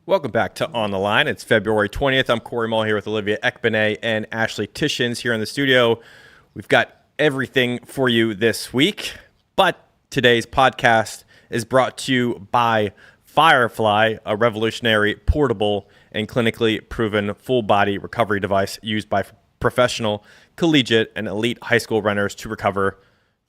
Welcome back to On the Line. It's February 20th. I'm Corey Mull here with Olivia Ekbenet and Ashley Tishins here in the studio. We've got everything for you this week, but today's podcast is brought to you by Firefly, a revolutionary, portable, and clinically proven full-body recovery device used by professional, collegiate, and elite high school runners to recover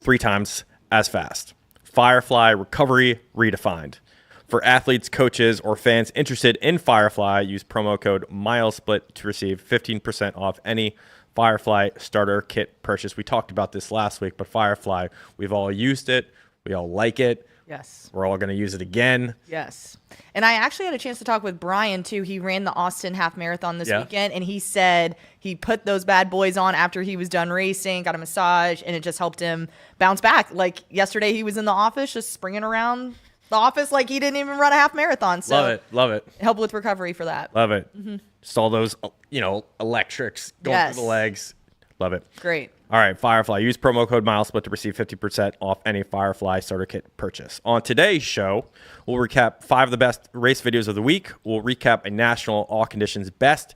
3 times as fast. Firefly Recovery Redefined. For athletes, coaches, or fans interested in Firefly, use promo code MileSplit to receive 15% off any Firefly starter kit purchase. We talked about this last week, but Firefly, we've all used it. We all like it. Yes. We're all going to use it again. Yes. And I actually had a chance to talk with Brian, too. He ran the Austin half marathon this weekend, and he said he put those bad boys on after he was done racing, got a massage, and it just helped him bounce back. Like yesterday, he was in the office just springing around the office like he didn't even run a half marathon. So Love it. Help with recovery for that. Love it. Mm-hmm. Just all those, electrics going through the legs. Love it. Great. All right, Firefly. Use promo code MileSplit to receive 50% off any Firefly starter kit purchase. On today's show, we'll recap 5 of the best race videos of the week. We'll recap a national all conditions best,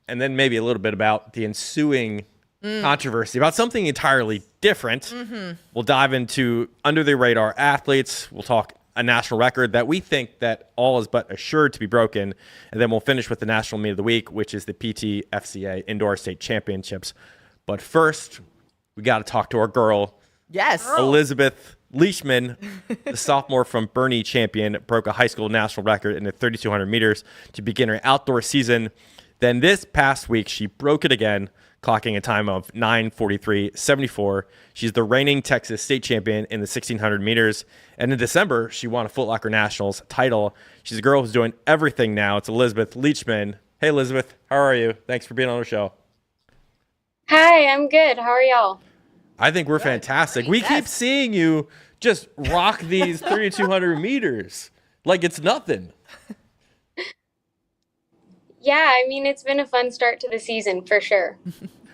and then maybe a little bit about the ensuing controversy about something entirely different. Mm-hmm. We'll dive into under the radar athletes. We'll talk a national record that we think that all is but assured to be broken. And then we'll finish with the national meet of the week, which is the PTFCA Indoor State Championships. But first, we got to talk to our girl. Yes. Elizabeth Leachman, the sophomore from Bernie champion, broke a high school national record in the 3,200 meters to begin her outdoor season. Then this past week, she broke it again, clocking a time of 9:43.74. She's the reigning Texas state champion in the 1,600 meters. And in December, she won a Foot Locker Nationals title. She's a girl who's doing everything now. It's Elizabeth Leachman. Hey, Elizabeth. How are you? Thanks for being on the show. Hi, I'm good. How are y'all? I think we're fantastic. We keep seeing you just rock these 3,200 meters like it's nothing. Yeah, I mean, it's been a fun start to the season for sure.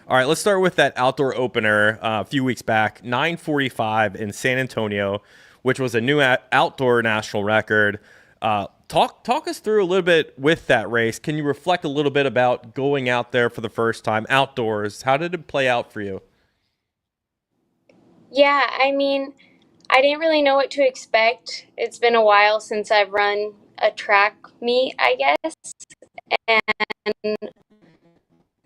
All right, let's start with that outdoor opener a few weeks back, 9:45 in San Antonio, which was a new outdoor national record. Talk us through a little bit with that race. Can you reflect a little bit about going out there for the first time outdoors? How did it play out for you? Yeah, I mean, I didn't really know what to expect. It's been a while since I've run a track meet, I guess. And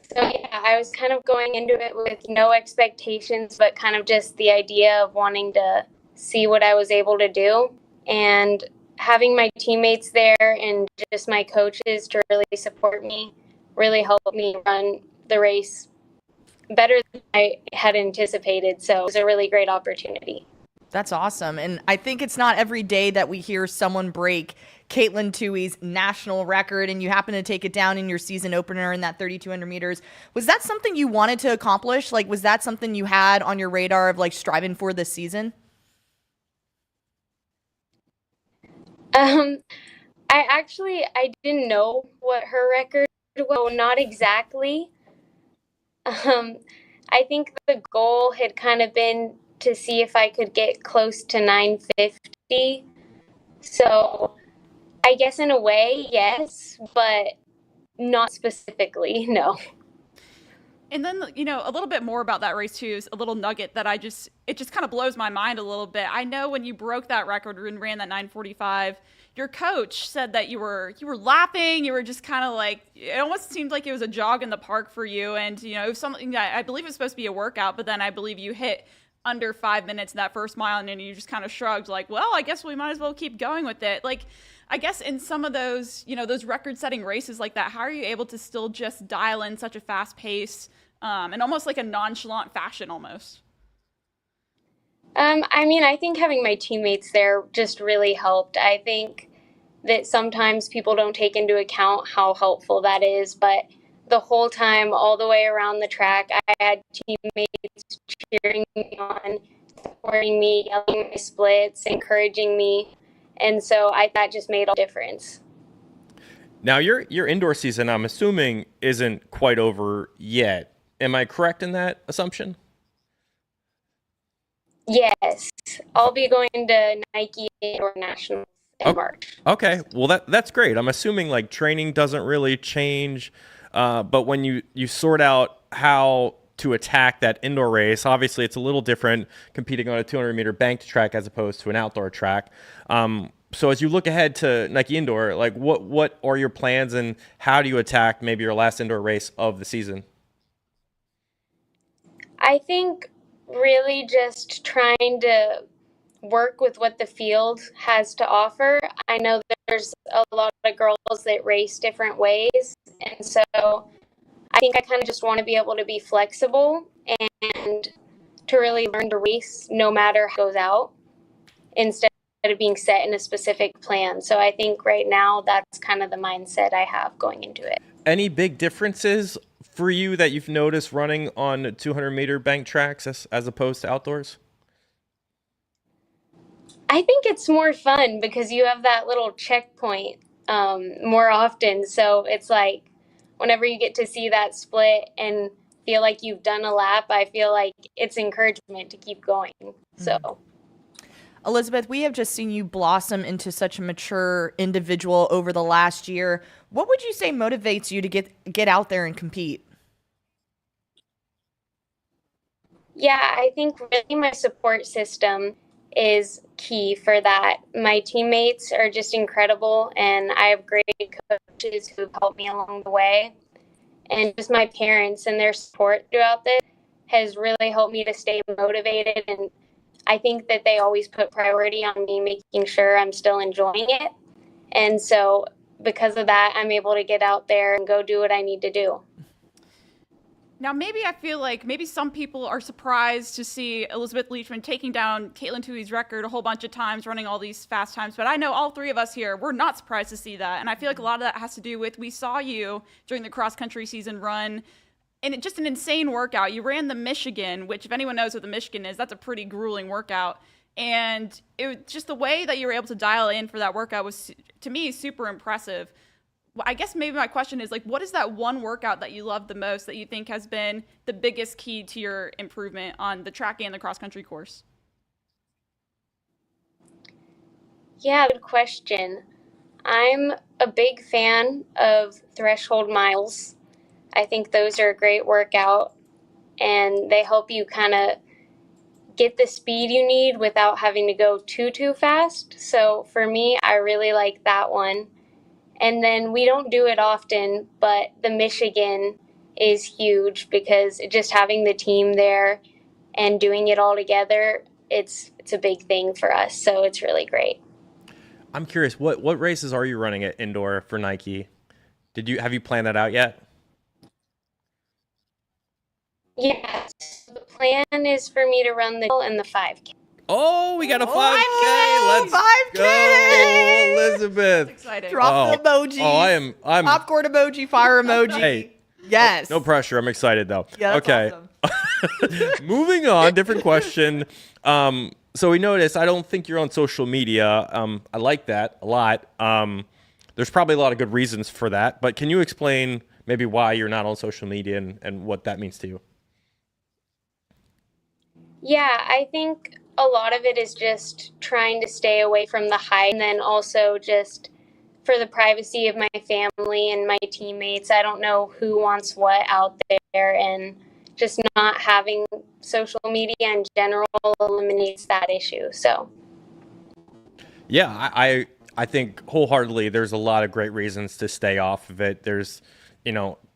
so, yeah, I was kind of going into it with no expectations, but kind of just the idea of wanting to see what I was able to do. And having my teammates there and just my coaches to really support me really helped me run the race better than I had anticipated. So it was a really great opportunity. That's awesome. And I think it's not every day that we hear someone break Caitlin Tuohy's national record, and you happen to take it down in your season opener in that 3,200 meters. Was that something you wanted to accomplish? Like, was that something you had on your radar of like striving for this season? I didn't know what her record was, not exactly. I think the goal had kind of been to see if I could get close to 950. So I guess in a way, yes, but not specifically, no. And then, a little bit more about that race too is a little nugget that it just kind of blows my mind a little bit. I know when you broke that record and ran that 9:45, your coach said that you were laughing. You were just kind of like, it almost seemed like it was a jog in the park for you. And, it was something that I believe it was supposed to be a workout, but then I believe you hit under 5 minutes in that first mile and then you just kind of shrugged like, well, I guess we might as well keep going with it. Like, I guess in some of those, those record-setting races like that, how are you able to still just dial in such a fast pace and almost like a nonchalant fashion almost? I think having my teammates there just really helped. I think that sometimes people don't take into account how helpful that is, but the whole time, all the way around the track, I had teammates cheering me on, supporting me, yelling my splits, encouraging me. And so that just made all the difference. Now, your indoor season, I'm assuming, isn't quite over yet. Am I correct in that assumption? Yes. I'll be going to Nike Indoor Nationals in March. Okay. Well, that's great. I'm assuming like training doesn't really change, but when you sort out how to attack that indoor race, obviously it's a little different competing on a 200-meter banked track as opposed to an outdoor track. So as you look ahead to Nike Indoor, like what are your plans and how do you attack maybe your last indoor race of the season? I think really just trying to work with what the field has to offer. I know that there's a lot of girls that race different ways, and so I think I kind of just want to be able to be flexible and to really learn to race no matter how it goes out instead of being set in a specific plan. So I think right now that's kind of the mindset I have going into it. Any big differences for you that you've noticed running on 200-meter bank tracks as opposed to outdoors? I think it's more fun because you have that little checkpoint more often. So it's like whenever you get to see that split and feel like you've done a lap, I feel like it's encouragement to keep going. So. Elizabeth, we have just seen you blossom into such a mature individual over the last year. What would you say motivates you to get out there and compete? Yeah, I think really my support system is key for that. My teammates are just incredible, and I have great coaches who've helped me along the way. And just my parents and their support throughout this has really helped me to stay motivated, and I think that they always put priority on me making sure I'm still enjoying it. And so because of that, I'm able to get out there and go do what I need to do. Now, maybe I feel like maybe some people are surprised to see Elizabeth Leachman taking down Caitlin Tuohy's record a whole bunch of times, running all these fast times. But I know all three of us here, we're not surprised to see that. And I feel like a lot of that has to do with we saw you during the cross-country season run and just an insane workout. You ran the Michigan, which if anyone knows what the Michigan is, that's a pretty grueling workout. And it was just the way that you were able to dial in for that workout was, to me, super impressive. I guess maybe my question is, like, what is that one workout that you love the most that you think has been the biggest key to your improvement on the track and the cross-country course? Yeah, good question. I'm a big fan of threshold miles. I think those are a great workout, and they help you kind of get the speed you need without having to go too fast. So for me, I really like that one. And then we don't do it often, but the Michigan is huge because just having the team there and doing it all together, it's a big thing for us. So it's really great. I'm curious, what races are you running at indoor for Nike? Have you planned that out yet? Yes. The plan is for me to run the and the 5K. Oh, we got a 5K. Let's 5K. go, Elizabeth. Excited. Drop the emojis. Oh, I'm popcorn emoji, fire emoji. Hey, yes. no pressure. I'm excited though. Yeah, that's okay. awesome. Moving on, different question. So we noticed I don't think you're on social media. I like that a lot. There's probably a lot of good reasons for that, but can you explain maybe why you're not on social media and what that means to you? Yeah, I think a lot of it is just trying to stay away from the hype, and then also just for the privacy of my family and my teammates. I don't know who wants what out there, and just not having social media in general eliminates that issue. So yeah, I think wholeheartedly there's a lot of great reasons to stay off of it. There's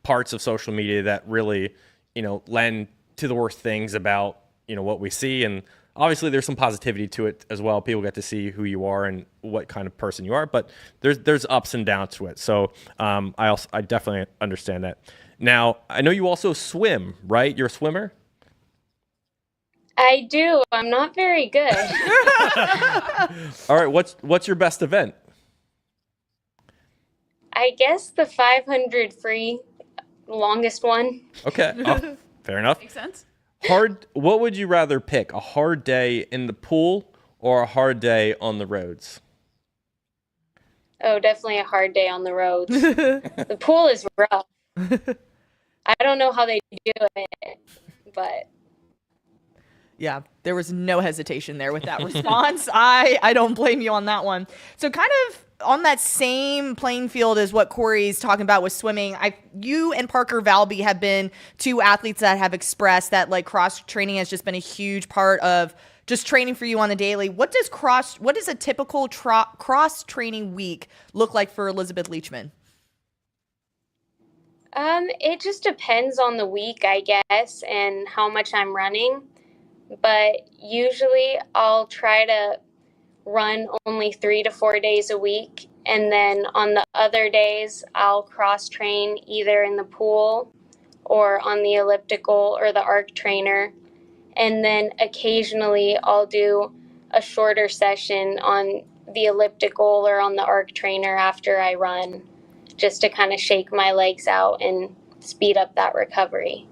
parts of social media that really lend to the worst things about what we see, and obviously there's some positivity to it as well. People get to see who you are and what kind of person you are, but there's ups and downs to it. So I definitely understand that. Now, I know you also swim, right? You're a swimmer? I do. I'm not very good. All right, what's your best event? I guess the 500 free, longest one. Okay. Oh, fair enough. Makes sense. What would you rather pick? A hard day in the pool or a hard day on the roads? Oh, definitely a hard day on the roads. The pool is rough. I don't know how they do it, but Yeah, there was no hesitation there with that response. I don't blame you on that one. So kind of on that same playing field as what Corey's talking about with swimming, you and Parker Valby have been two athletes that have expressed that like cross training has just been a huge part of just training for you on the daily. What does a typical cross training week look like for Elizabeth Leachman? It just depends on the week, I guess, and how much I'm running. But usually I'll try to run only 3 to 4 days a week. And then on the other days, I'll cross train either in the pool or on the elliptical or the arc trainer. And then occasionally I'll do a shorter session on the elliptical or on the arc trainer after I run, just to kind of shake my legs out and speed up that recovery.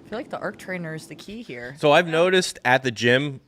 I feel like the arc trainer is the key here. So I've noticed at the gym,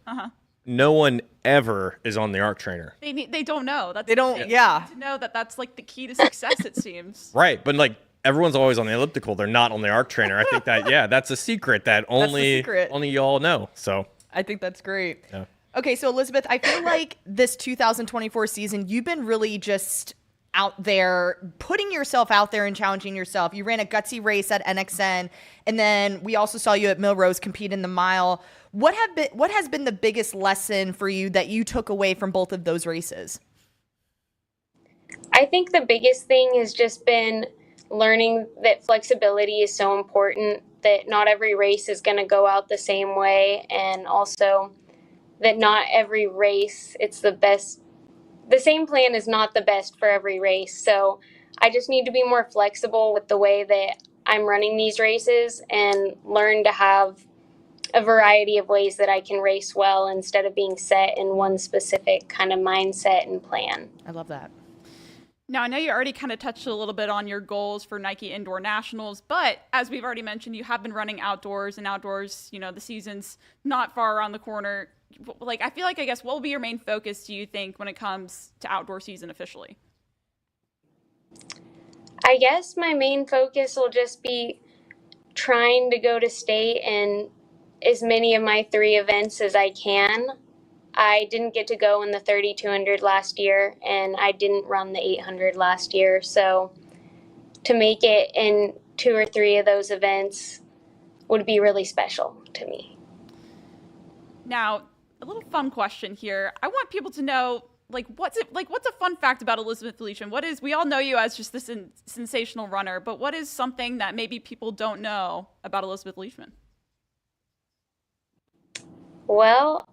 no one ever is on the arc trainer. They don't know. They don't. Yeah. To know that that's like the key to success, it seems. Right, but like everyone's always on the elliptical. They're not on the arc trainer. I think that that's a secret that only y'all know. So I think that's great. Yeah. Okay, so Elizabeth, I feel like this 2024 season, you've been really just out there, putting yourself out there and challenging yourself. You ran a gutsy race at NXN, and then we also saw you at Millrose compete in the mile. What has been the biggest lesson for you that you took away from both of those races? I think the biggest thing has just been learning that flexibility is so important, that not every race is going to go out the same way, and also that not every race it's the best. The same plan is not the best for every race. So I just need to be more flexible with the way that I'm running these races and learn to have a variety of ways that I can race well instead of being set in one specific kind of mindset and plan. I love that. Now, I know you already kind of touched a little bit on your goals for Nike Indoor Nationals, but as we've already mentioned, you have been running outdoors, and outdoors, the season's not far around the corner. Like, I feel like, I guess, what will be your main focus, do you think, when it comes to outdoor season officially? I guess my main focus will just be trying to go to state in as many of my 3 events as I can. I didn't get to go in the 3200 last year, and I didn't run the 800 last year. So to make it in 2 or 3 of those events would be really special to me. Now, a little fun question here. I want people to know, what's a fun fact about Elizabeth Leachman? We all know you as just this sensational runner, but what is something that maybe people don't know about Elizabeth Leachman? Well,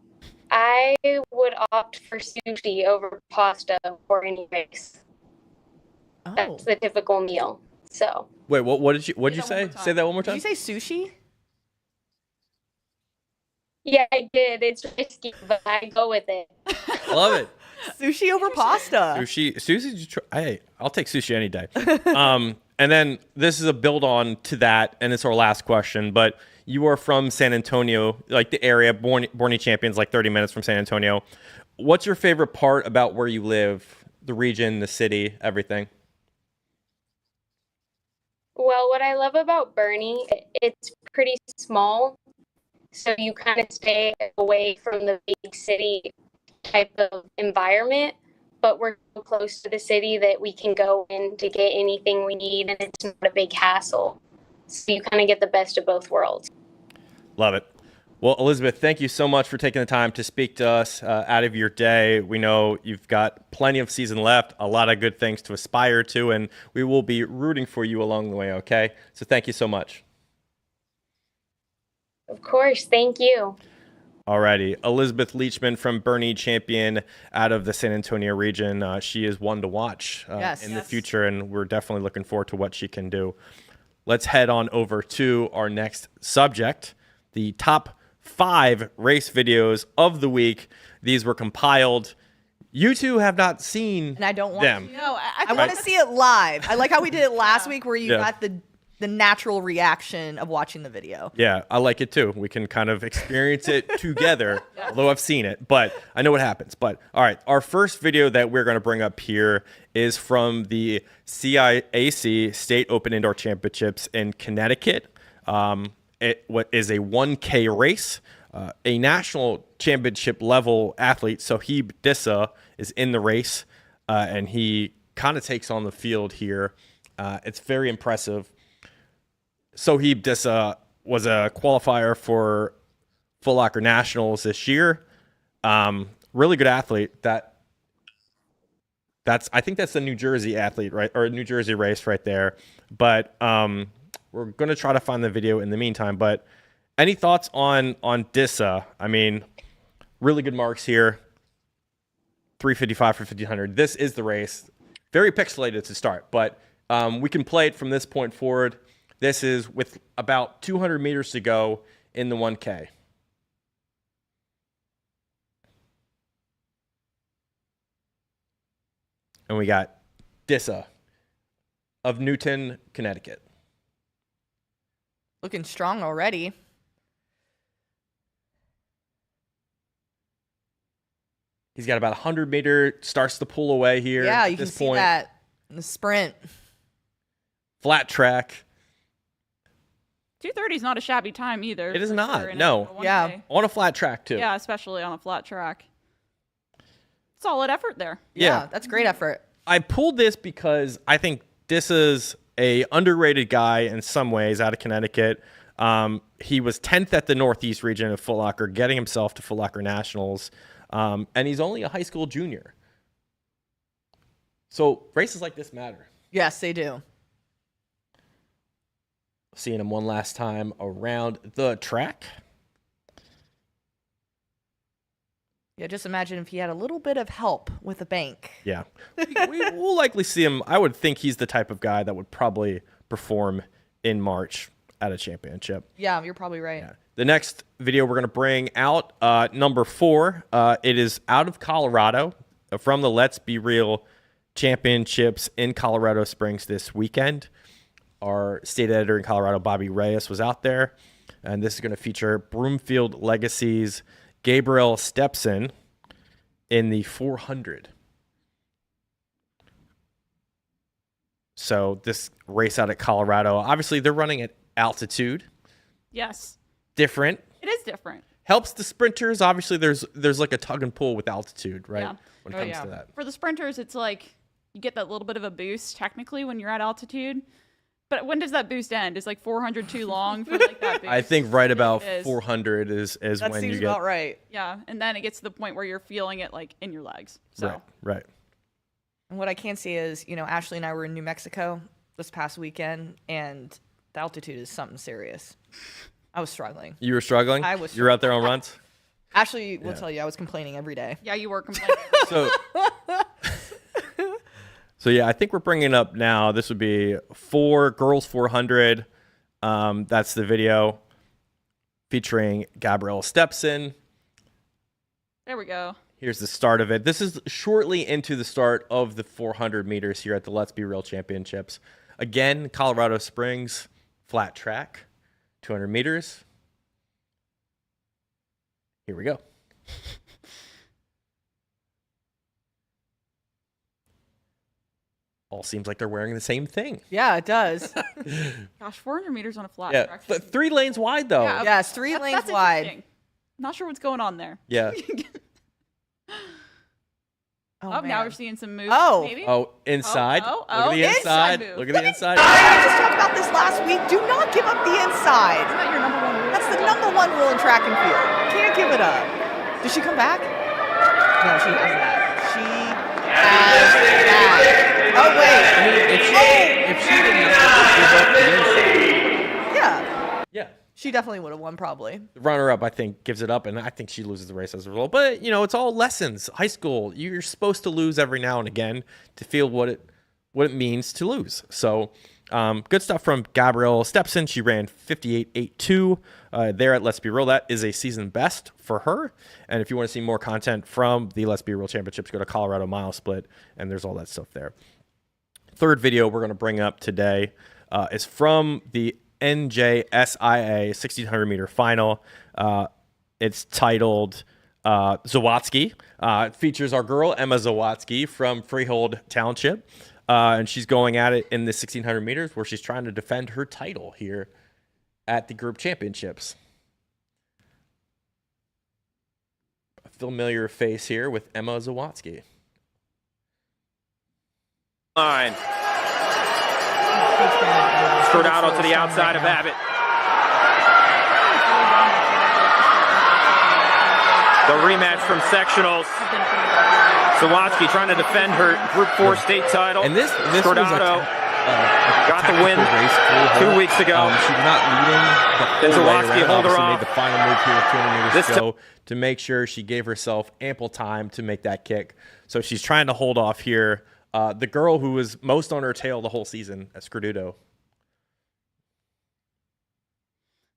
I would opt for sushi over pasta for any race. Oh. That's the typical meal. So. Wait, what did you say? Say that one more time. Did you say sushi? Yeah, I did. It's risky, but I go with it. Love it. Sushi over pasta. Sushi. I'll take sushi any day. And then this is a build on to that, and it's our last question. But you are from San Antonio, like the area, Borny Champions, like 30 minutes from San Antonio. What's your favorite part about where you live, the region, the city, everything? Well, what I love about Bernie, it's pretty small. So you kind of stay away from the big city type of environment, but we're so close to the city that we can go in to get anything we need, and it's not a big hassle. So you kind of get the best of both worlds. Love it. Well, Elizabeth, thank you so much for taking the time to speak to us out of your day. We know you've got plenty of season left, a lot of good things to aspire to, and we will be rooting for you along the way, okay? So thank you so much. Of course. Thank you. Alrighty. Elizabeth Leachman from Bernie Champion out of the San Antonio region. She is one to watch in the future, and we're definitely looking forward to what she can do. Let's head on over to our next subject, the top 5 race videos of the week. These were compiled. You two have not seen and I don't want them. To. No, I want to see it live. I like how we did it last week where you got the natural reaction of watching the video. Yeah, I like it too. We can kind of experience it together, although I've seen it, but I know what happens. But all right, our first video that we're going to bring up here is from the CIAC State Open Indoor Championships in Connecticut. It is a 1K race. A national championship level athlete, Sohib Dissa, is in the race, and he kind of takes on the field here. It's very impressive. Sohib Dissa was a qualifier for Foot Locker Nationals this year. Really good athlete. I think that's the New Jersey athlete, right? Or New Jersey race right there. But we're going to try to find the video in the meantime. But any thoughts on Dissa? I mean, really good marks here. 355 for 1500. This is the race. Very pixelated to start, but we can play it from this point forward. This is with about 200 meters to go in the 1K. And we got Dissa of Newton, Connecticut. Looking strong already. He's got about 100 meter, starts to pull away here. Yeah, you at this can see point. that in the sprint. Flat track. 2:30 is not a shabby time either. It is for not, sure, in no. a 1K. Yeah. On a flat track, too. Yeah, especially on a flat track. Solid effort there. Yeah. That's great effort. I pulled this because I think Dissa's a underrated guy in some ways out of Connecticut. He was 10th at the Northeast region of Foot Locker, getting himself to Foot Locker Nationals. And he's only a high school junior. So races like this matter. Yes, they do. Seeing him one last time around the track. Yeah, just imagine if he had a little bit of help with a bank. Yeah. We'll likely see him. I would think he's the type of guy that would probably perform in March at a championship. Yeah, you're probably right. Yeah. The next video we're going to bring out, number 4, it is out of Colorado from the Let's Be Real Championships in Colorado Springs this weekend. Our state editor in Colorado, Bobby Reyes, was out there, and this is going to feature Broomfield Legacy's Gabriel Stepson in the 400. So this race out at Colorado, obviously they're running at altitude. Yes. Different. It is different. Helps the sprinters. Obviously, there's like a tug and pull with altitude, right? Yeah. When it comes to that. For the sprinters, it's like you get that little bit of a boost technically when you're at altitude. But when does that boost end? Is like 400 too long for like that boost? I think right about It is. 400 is That when seems you get about right. Yeah, and then it gets to the point where you're feeling it like in your legs. So right. And what I can see is, Ashley and I were in New Mexico this past weekend, and the altitude is something serious. I was struggling. You were struggling. I was You were out there on runs. Ashley will tell you I was complaining every day. yeah, you were complaining. So yeah, I think we're bringing up now. This would be girls 400. That's the video featuring Gabrielle Stepson. There we go. Here's the start of it. This is shortly into the start of the 400 meters here at the Let's Be Real Championships. Again, Colorado Springs, flat track, 200 meters. Here we go. All seems like they're wearing the same thing. Yeah, it does. Gosh, 400 meters on a flat Yeah, track. 3 lanes wide though. Yeah. Yes, 3 lanes That's wide. interesting. Not sure what's going on there. Yeah. Oh, now man. we're seeing some movement. Oh. Maybe? Oh, inside. Oh, Look at the inside inside. move. Look at the inside. I just talked about this last week. Do not give up the inside. Isn't that your number one rule? That's the number 1 rule in track and field. Can't give it up. Did she come back? No, she has that. She has that. Oh, wait. I mean, if she didn't give up the inside, Yeah. yeah. She definitely would have won, probably. The runner-up, I think, gives it up, and I think she loses the race as a result. But, it's all lessons. High school, you're supposed to lose every now and again to feel what it means to lose. So, good stuff from Gabrielle Stepson. She ran 58.82 there at Let's Be Real. That is a season best for her. And if you want to see more content from the Let's Be Real Championships, go to Colorado MileSplit, and there's all that stuff there. Third video we're going to bring up today is from the NJSIAA 1600 meter final. It's titled Zawatsky. It features our girl Emma Zawatsky from Freehold Township, and she's going at it in the 1600 meters where she's trying to defend her title here at the group championships. familiar face here with Emma Zawatsky. Line. Scordato to the outside of Abbott. The rematch from sectionals. Zawatsky trying to defend her Group 4 state title. And this Scordato got the win race 2 weeks ago. She's not leading the whole way Zawatsky around. hold her Obviously off. made the final move here with 200 meters to go to make sure she gave herself ample time to make that kick. So she's trying to hold off here. The girl who was most on her tail the whole season, Scordato.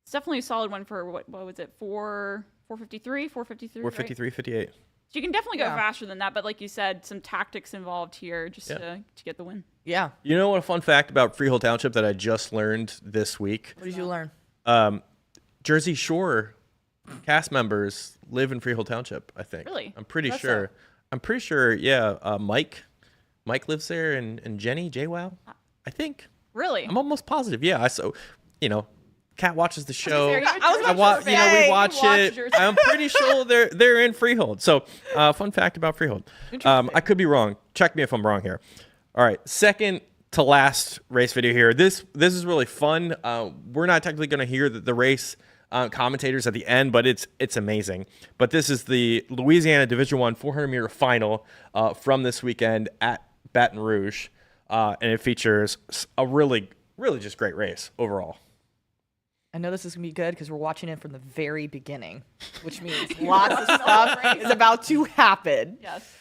It's definitely a solid one for what was it? 453, 453. 453, 58. So you can definitely go faster than that, but like you said, some tactics involved here just to get the win. Yeah. You know what a fun fact about Freehold Township that I just learned this week? What did you learn? Jersey Shore cast members live in Freehold Township, I think. Really? I'm pretty That's sure. so. I'm pretty sure, yeah. Mike lives there and Jenny, JWoww, I think. Really? I'm almost positive. Yeah. Kat watches the show. We watch it. I'm pretty sure they're in Freehold. So, fun fact about Freehold. I could be wrong. Check me if I'm wrong here. All right, second to last race video here. This is really fun. We're not technically going to hear the race commentators at the end, but it's amazing. But this is the Louisiana Division I 400 meter final from this weekend at Baton Rouge, and it features a really just great race overall. I know this is going to be good because we're watching it from the very beginning, which means lots of stuff is about to happen. Yes.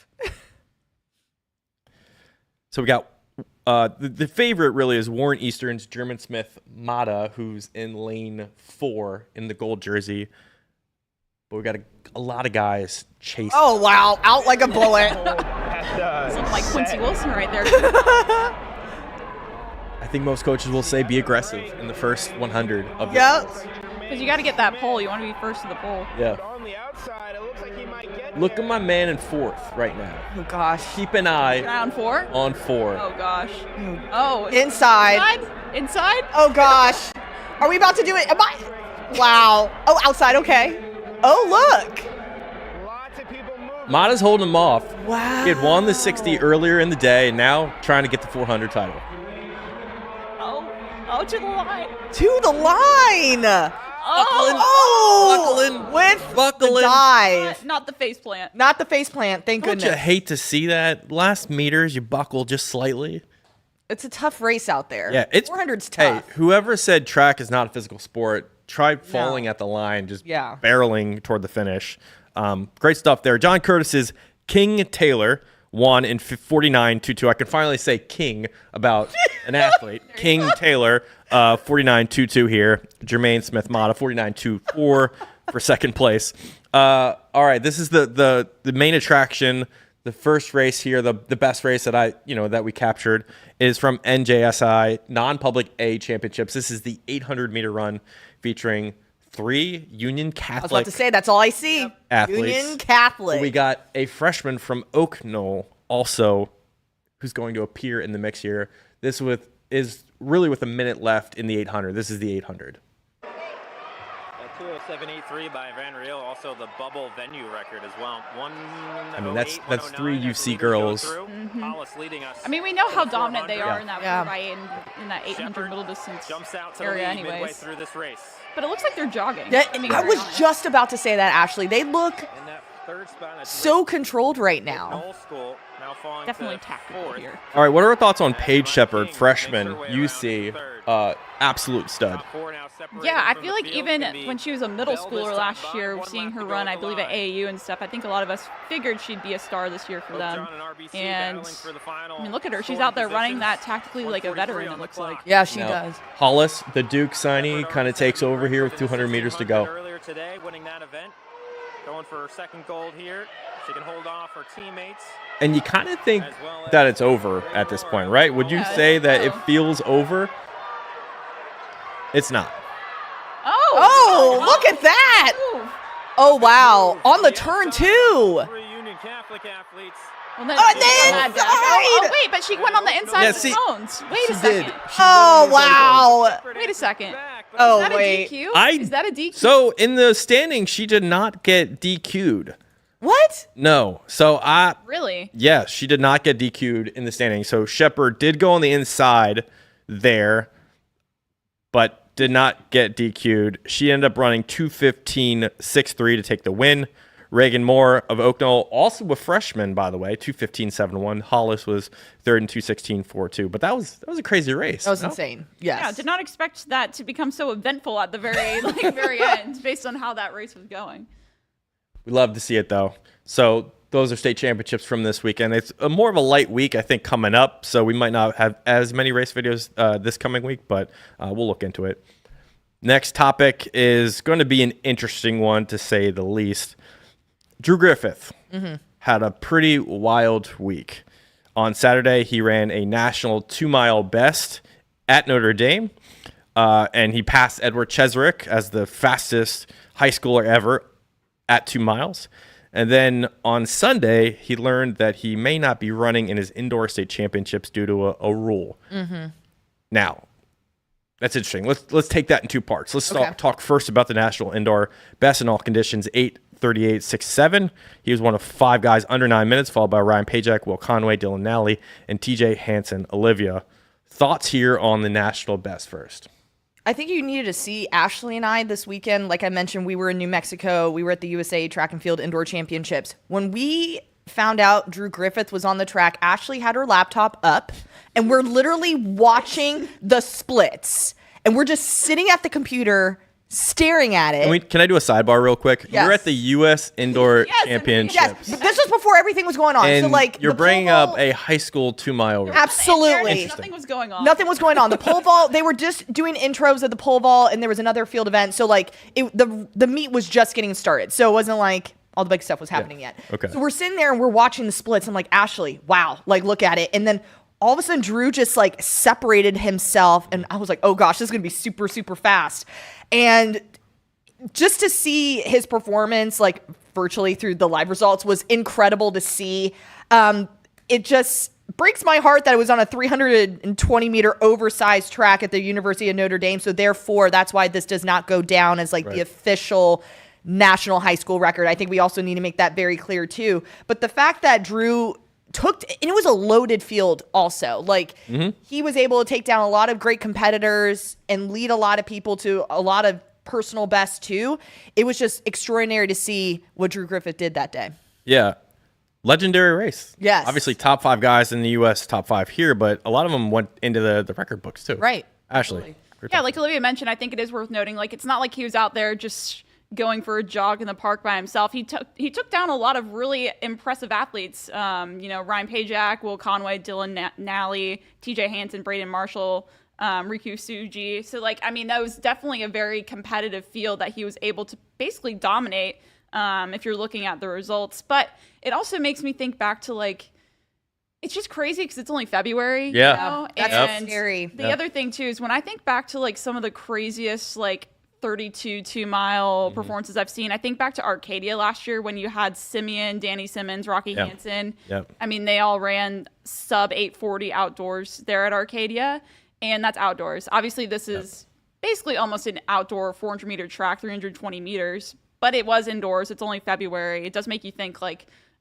So we got the favorite really is Warren Eastern's German Smith Mata, who's in lane 4 in the gold jersey. But we got a lot of guys chasing. Oh, wow. Out like a bullet. Something like Quincy Wilson right there. I think most coaches will say be aggressive in the first 100 of the race. Because you got to get that pole. You want to be first to the pole. Yeah. On the outside, it looks like he might get Look at my man in 4th right now. Oh, gosh. Keep an eye Round 4? on 4. Oh, gosh. Oh. Inside. Inside? Oh, gosh. Are we about to do it? Wow. Oh, outside. Okay. Oh, look. lots of people moving. Mata's holding him off. Wow. He had won the 60 earlier in the day, and now trying to get the 400 title. Oh, to the line. To the line. Oh, with Buckling. the dive. Not the face plant. Not the face plant, thank Don't you goodness. hate to see that? Last meters, you buckle just slightly. It's a tough race out there. Yeah, it's 400's tough. Hey, whoever said track is not a physical sport, try falling at the line, just barreling toward the finish. Great stuff there. John Curtis's King Taylor won in 49.22. I can finally say King about an athlete. King Taylor, 49.22 here. Jermaine Smith Mata, 49.24 for second place. All right, this is the main attraction. The first race here, the best race that we captured is from NJSIAA non-public A championships. This is the 800 meter run featuring 3 Union Catholic. I was about to say, that's all I see. Athletes. Union Catholic. We got a freshman from Oak Knoll also who's going to appear in the mix here. This is really with a minute left in the 800. This is the 800. 207.83 by Van Riel, also the bubble venue record as well. That's 3 UC girls. Hollis leading us. I mean, we know how dominant they are in that Yeah. 4x8 in that 800 middle distance jumps out to area the lead midway anyways. through this race. But it looks like they're jogging. I was just about to say that, Ashley. They look In that third spot, that's so controlled right now. Knoll School now falling Definitely to tactical fourth. here. All right, what are our thoughts on Paige Shepard, freshman, UC, absolute stud? Top 4 now separated Yeah, I from feel the like field even can be when she was a middle Bell schooler this last time. year, One seeing lap her to go run, on I the believe at line. AAU and stuff, I think a lot of us figured she'd be a star this year for them. John and RBC And battling for the final I mean, look at her. She's scoring out there running positions. that tactically like a 143 veteran, on it the looks clock. like. Yeah, she Now, does. Hollis, the Duke signee, kind of takes over here with 200 meters to go. Earlier today, winning that event, going for her second gold here. She can hold off her teammates. And you kind of think that it's over at this point, right? Would you say that it feels over? It's not. Oh, look at that. Ooh. Oh, wow. On the turn, too. 3 Union Catholic athletes. Well, then, On the inside. oh, wait, but she went on the inside Yeah, of the see, cones. Wait a She second. did. Oh, wow. Wait a second. Oh, Is that wait. a DQ? Is that a DQ? So in the standing, she did not get DQ'd. What? No. So Really? yeah, she did not get DQ'd in the standing. So Shepard did go on the inside there, but did not get DQ'd. She ended up running 2:15.63 to take the win. Reagan Moore of Oak Knoll, also a freshman, by the way, 2:15.71. Hollis was third in 2:16.42. But that was a crazy race. That was insane. Yes. Yeah, did not expect that to become so eventful at the very end, based on how that race was going. We love to see it, though. So those are state championships from this weekend. It's more of a light week, I think, coming up. So we might not have as many race videos this coming week, but we'll look into it. Next topic is going to be an interesting one, to say the least. Drew Griffith had a pretty wild week. On Saturday, he ran a national 2-mile best at Notre Dame, and he passed Edward Cheserick as the fastest high schooler ever at 2 miles. And then on Sunday, he learned that he may not be running in his indoor state championships due to a rule. Now, that's interesting. Let's take that in 2 parts. Let's talk first about the national indoor best in all conditions, 8:38.67. He was one of 5 guys under 9 minutes, followed by Ryan Pajak, Will Conway, Dylan Nally, and TJ Hansen Olivia. Thoughts here on the national best first? I think you needed to see Ashley and I this weekend. Like I mentioned, we were in New Mexico. We were at the USA Track and Field Indoor Championships. When we found out Drew Griffith was on the track, Ashley had her laptop up, and we're literally watching the splits. And we're just sitting at the computer staring at it. Can I do a sidebar real quick? Yes. You're at the U.S. Indoor Championships. Yes, this was before everything was going on. And so like you're the bringing pole up vault- a high school 2-mile race. Absolutely. Nothing was going on. Nothing was going on. The pole vault, they were just doing intros of the pole vault, and there was another field event. So like the meet was just getting started. So it wasn't like all the big stuff was happening yet. Okay. So we're sitting there and we're watching the splits. I'm like, Ashley, wow, like look at it. And then all of a sudden Drew just like separated himself, and I was like, oh gosh, this is gonna be super, super fast. And just to see his performance, like virtually through the live results, was incredible to see. It just breaks my heart that it was on a 320 meter oversized track at the University of Notre Dame. So therefore, that's why this does not go down as like the official national high school record. I think we also need to make that very clear too. But the fact that Drew and it was a loaded field also. Like he was able to take down a lot of great competitors and lead a lot of people to a lot of personal best too. It was just extraordinary to see what Drew Griffith did that day. Yeah. Legendary race. Yes. Obviously top 5 guys in the U.S., top 5 here, but a lot of them went into the record books too. Right. Ashley. Yeah, like Olivia mentioned, I think it is worth noting, like it's not like he was out there just going for a jog in the park by himself. He took down a lot of really impressive athletes. Ryan Pajak, Will Conway, Dylan Nally, TJ Hansen, Braden Marshall, Riku Suji. So that was definitely a very competitive field that he was able to basically dominate if you're looking at the results. But it also makes me think back to it's just crazy because it's only February. Yeah. That's scary. The other thing too is when I think back to some of the craziest 32 2-mile performances I've seen. I think back to Arcadia last year when you had Simeon, Danny Simmons, Rocky Hansen. Yep. They all ran sub 840 outdoors there at Arcadia, and that's outdoors. Obviously, this is basically almost an outdoor 400-meter track, 320 meters, but it was indoors. It's only February. It does make you think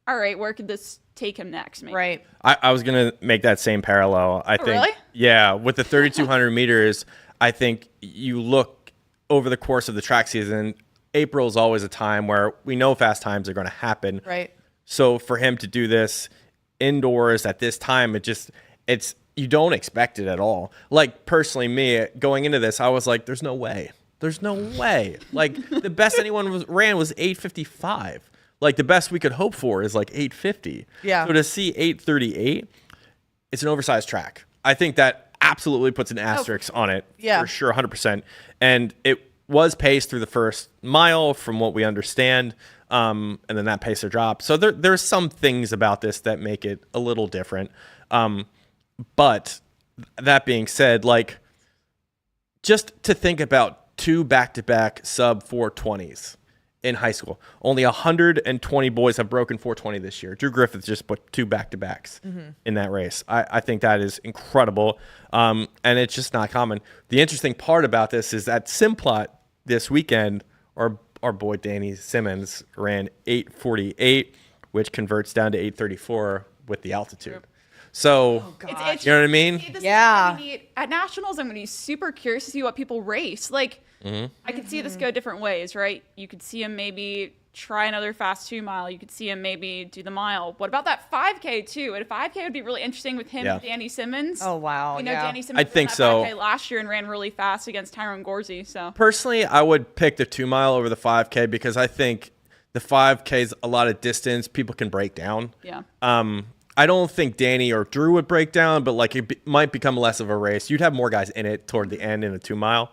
all right, where could this take him next? Maybe? Right. I was going to make that same parallel. I think. Really? Yeah. With the 3,200 meters, I think you look over the course of the track season, April is always a time where we know fast times are going to happen. Right. So for him to do this indoors at this time, you don't expect it at all. Like personally, me going into this, I was like, there's no way. There's no way. The best anyone ran was 8:55. The best we could hope for is 8:50. Yeah. So to see 8:38, it's an oversized track. I think that absolutely puts an asterisk on it. Yeah. For sure, 100%. And it was paced through the first mile from what we understand. And then that pacer dropped. So there's some things about this that make it a little different. But that being said, just to think about 2 back-to-back sub 420s in high school. Only 120 boys have broken 420 this year. Drew Griffith just put 2 back-to-backs in that race. I think that is incredible, and it's just not common. The interesting part about this is that Simplot this weekend are our boy Danny Simmons ran 8:48, which converts down to 8:34 with the altitude. So, It's you know what I mean? See, this Yeah. is what we need. At nationals, I'm going to be super curious to see what people race. Like, I could see this go different ways, right? You could see him maybe try another fast 2 mile. You could see him maybe do the mile. What about that 5K too? And a 5K would be really interesting with him and Danny Simmons. Oh, wow. You know, yeah. Danny Simmons I think ran that so. 5K last year and ran really fast against Tyrone Gorsey. So Personally, I would pick the 2 mile over the 5K because I think the 5K is a lot of distance. People can break down. yeah. I don't think Danny or Drew would break down, but like might become less of a race. You'd have more guys in it toward the end in a 2 mile.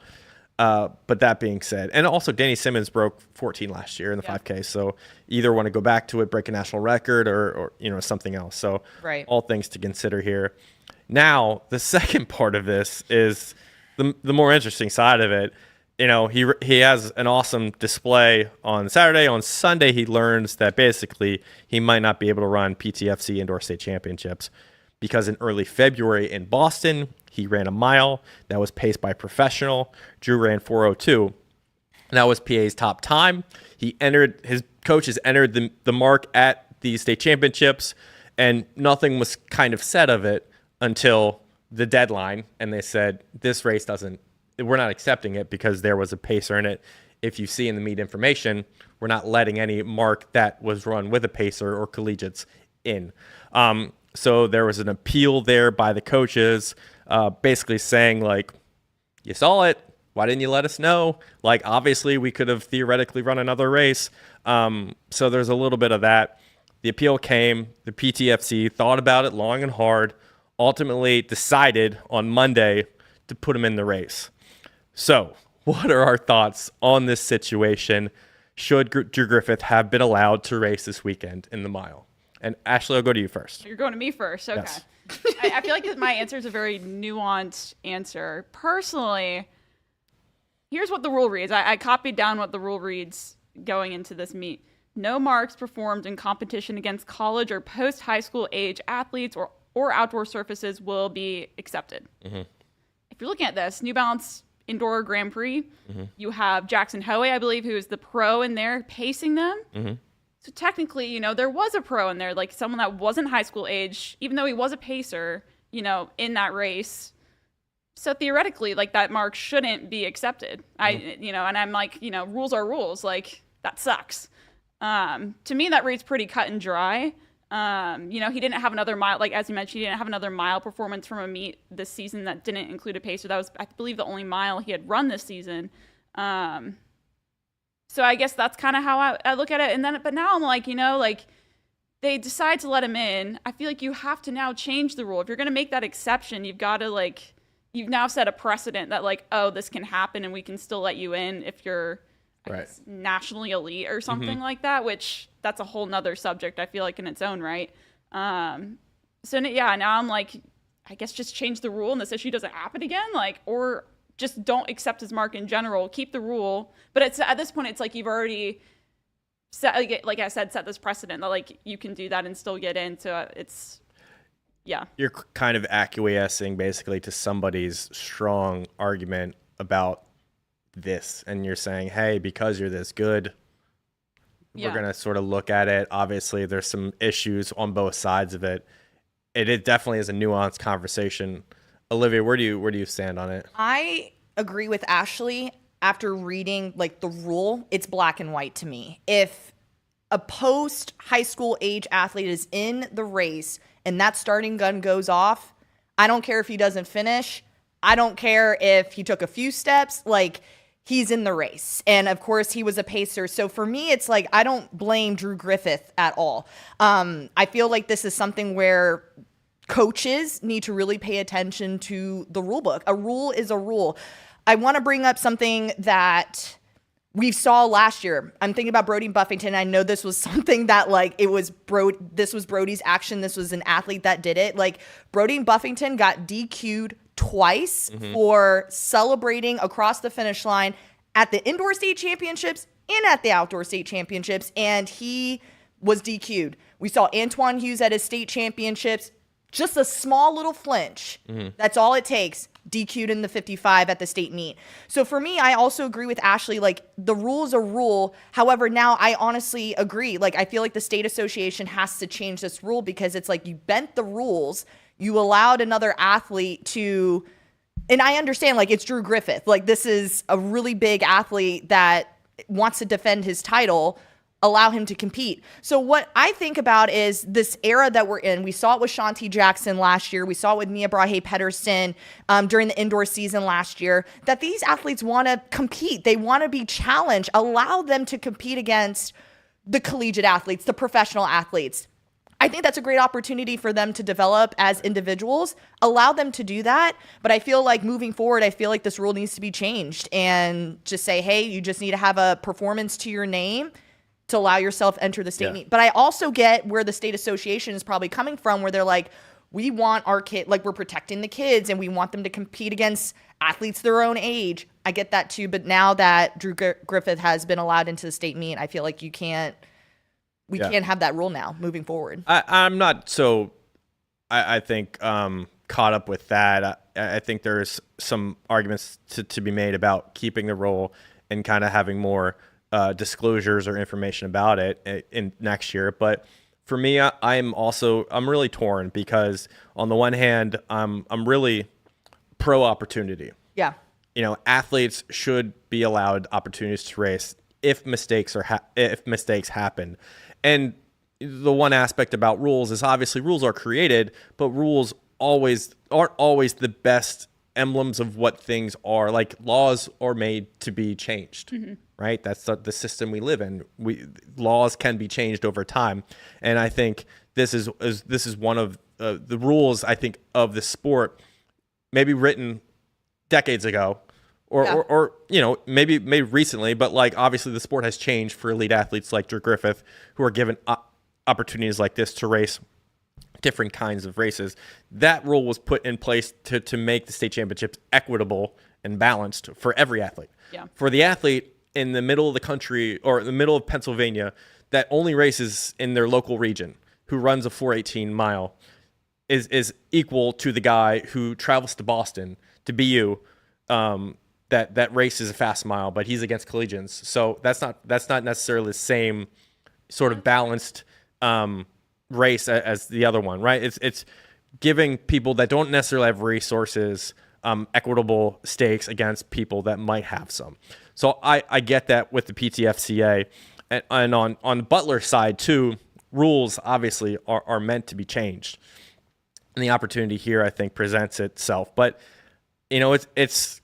But that being said, and also Danny Simmons broke 14 last year in the 5K. So either want to go back to it, break a national record or something else. So all things to consider here. Now, the second part of this is the more interesting side of it. He has an awesome display on Saturday. On Sunday, he learns that basically he might not be able to run PTFCA Indoor State Championships because in early February in Boston, he ran a mile that was paced by a professional. Drew ran 4:02. That was PA's top time. His coaches entered the mark at the state championships, and nothing was kind of said of it until the deadline. And they said, this race we're not accepting it because there was a pacer in it. If you see in the meet information, we're not letting any mark that was run with a pacer or collegiates in. So there was an appeal there by the coaches, basically saying, like, you saw it. Why didn't you let us know? Like, obviously, we could have theoretically run another race. So there's a little bit of that. The appeal came. The PTFC thought about it long and hard, ultimately decided on Monday to put him in the race. So what are our thoughts on this situation? Should Drew Griffith have been allowed to race this weekend in the mile? And Ashley, I'll go to you first. You're going to me first. Okay. Yes. I feel like my answer is a very nuanced answer. Personally, here's what the rule reads. I copied down what the rule reads going into this meet. No marks performed in competition against college or post-high school age athletes or outdoor surfaces will be accepted. Mm-hmm. If you're looking at this, New Balance Indoor Grand Prix, you have Jackson Hoey, I believe, who is the pro in there pacing them. Mm-hmm. So technically, there was a pro in there, like someone that wasn't high school age, even though he was a pacer, in that race. So theoretically, like, that mark shouldn't be accepted. And I'm like, rules are rules. Like, that sucks. To me, that rate's pretty cut and dry. He didn't have another mile, like, as you mentioned, he didn't have another mile performance from a meet this season that didn't include a pacer. That was, I believe, the only mile he had run this season. So I guess that's kind of how I look at it. But now I'm like, they decide to let him in. I feel like you have to now change the rule. If you're going to make that exception, you've got to, you've now set a precedent that, oh, this can happen and we can still let you in if you're, I guess, nationally elite or something like that, which that's a whole nother subject, I feel like, in its own right. Now I'm like, I guess just change the rule and this issue doesn't happen again, or just don't accept his mark in general, keep the rule. But it's at this point, it's like you've already set, like I said, set this precedent that you can do that and still get in. So you're kind of acquiescing basically to somebody's strong argument about this, and you're saying, hey, because you're this good, we're gonna sort of look at it. Obviously, there's some issues on both sides of it. It definitely is a nuanced conversation. Olivia, where do you stand on it? I agree with Ashley. After reading the rule, it's black and white to me. If a post high school age athlete is in the race and that starting gun goes off, I don't care if he doesn't finish. I don't care if he took a few steps. He's in the race. And of course he was a pacer. So for me, it's I don't blame Drew Griffith at all. I feel like this is something where coaches need to really pay attention to the rule book. A rule is a rule. I want to bring up something that we saw last year. I'm thinking about Brody Buffington. I know this was something that this was Brody's action. This was an athlete that did it. Brody Buffington got DQ'd twice for celebrating across the finish line at the Indoor State Championships and at the Outdoor State Championships, and he was DQ'd. We saw Antoine Hughes at his state championships, just a small little flinch. That's all it takes. DQ'd in the 55 at the state meet. So for me, I also agree with Ashley. Like, the rule is a rule. However, now I honestly agree. Like, I feel like the state association has to change this rule, because it's like you bent the rules. You allowed another athlete to, and I understand, like, it's Drew Griffith. Like, this is a really big athlete that wants to defend his title. Allow him to compete. So what I think about is this era that we're in. We saw it with Shanti Jackson last year. We saw it with Mia Brahe Pedersen during the indoor season last year, that these athletes want to compete. They want to be challenged. Allow them to compete against the collegiate athletes, the professional athletes. I think that's a great opportunity for them to develop as individuals. Allow them to do that. But I feel like moving forward, I feel like this rule needs to be changed and just say, hey, you just need to have a performance to your name to allow yourself enter the state meet. But I also get where the state association is probably coming from, where they're like, we want our kid, like, we're protecting the kids and we want them to compete against athletes their own age. I get that too. But now that Drew Griffith has been allowed into the state meet, I feel like we can't have that rule now moving forward. I'm not so, I think, caught up with that. I think there's some arguments to be made about keeping the rule and kind of having more disclosures or information about it in next year. But for me, I'm really torn, because on the one hand, I'm really pro opportunity. Yeah. You know, athletes should be allowed opportunities to race if mistakes happen. And the one aspect about rules is, obviously rules are created, but rules aren't always the best emblems of what things are. Like, laws are made to be changed. Right? That's the system we live in. Laws can be changed over time. And I think this is one of the rules, I think, of the sport, maybe written decades ago, or you know, maybe recently, but like, obviously the sport has changed for elite athletes like Drew Griffith, who are given opportunities like this to race different kinds of races. That rule was put in place to make the state championships equitable and balanced for every athlete. Yeah. For the athlete in the middle of the country, or in the middle of Pennsylvania, that only races in their local region, who runs a 418 mile, is equal to the guy who travels to Boston, to BU, that races a fast mile, but he's against collegians. So that's not necessarily the same sort of balanced race as the other one, right? It's giving people that don't necessarily have resources equitable stakes against people that might have some. So I get that with the PTFCA. And on the Butler side too, rules obviously are meant to be changed. And the opportunity here, I think, presents itself. But, you know, it's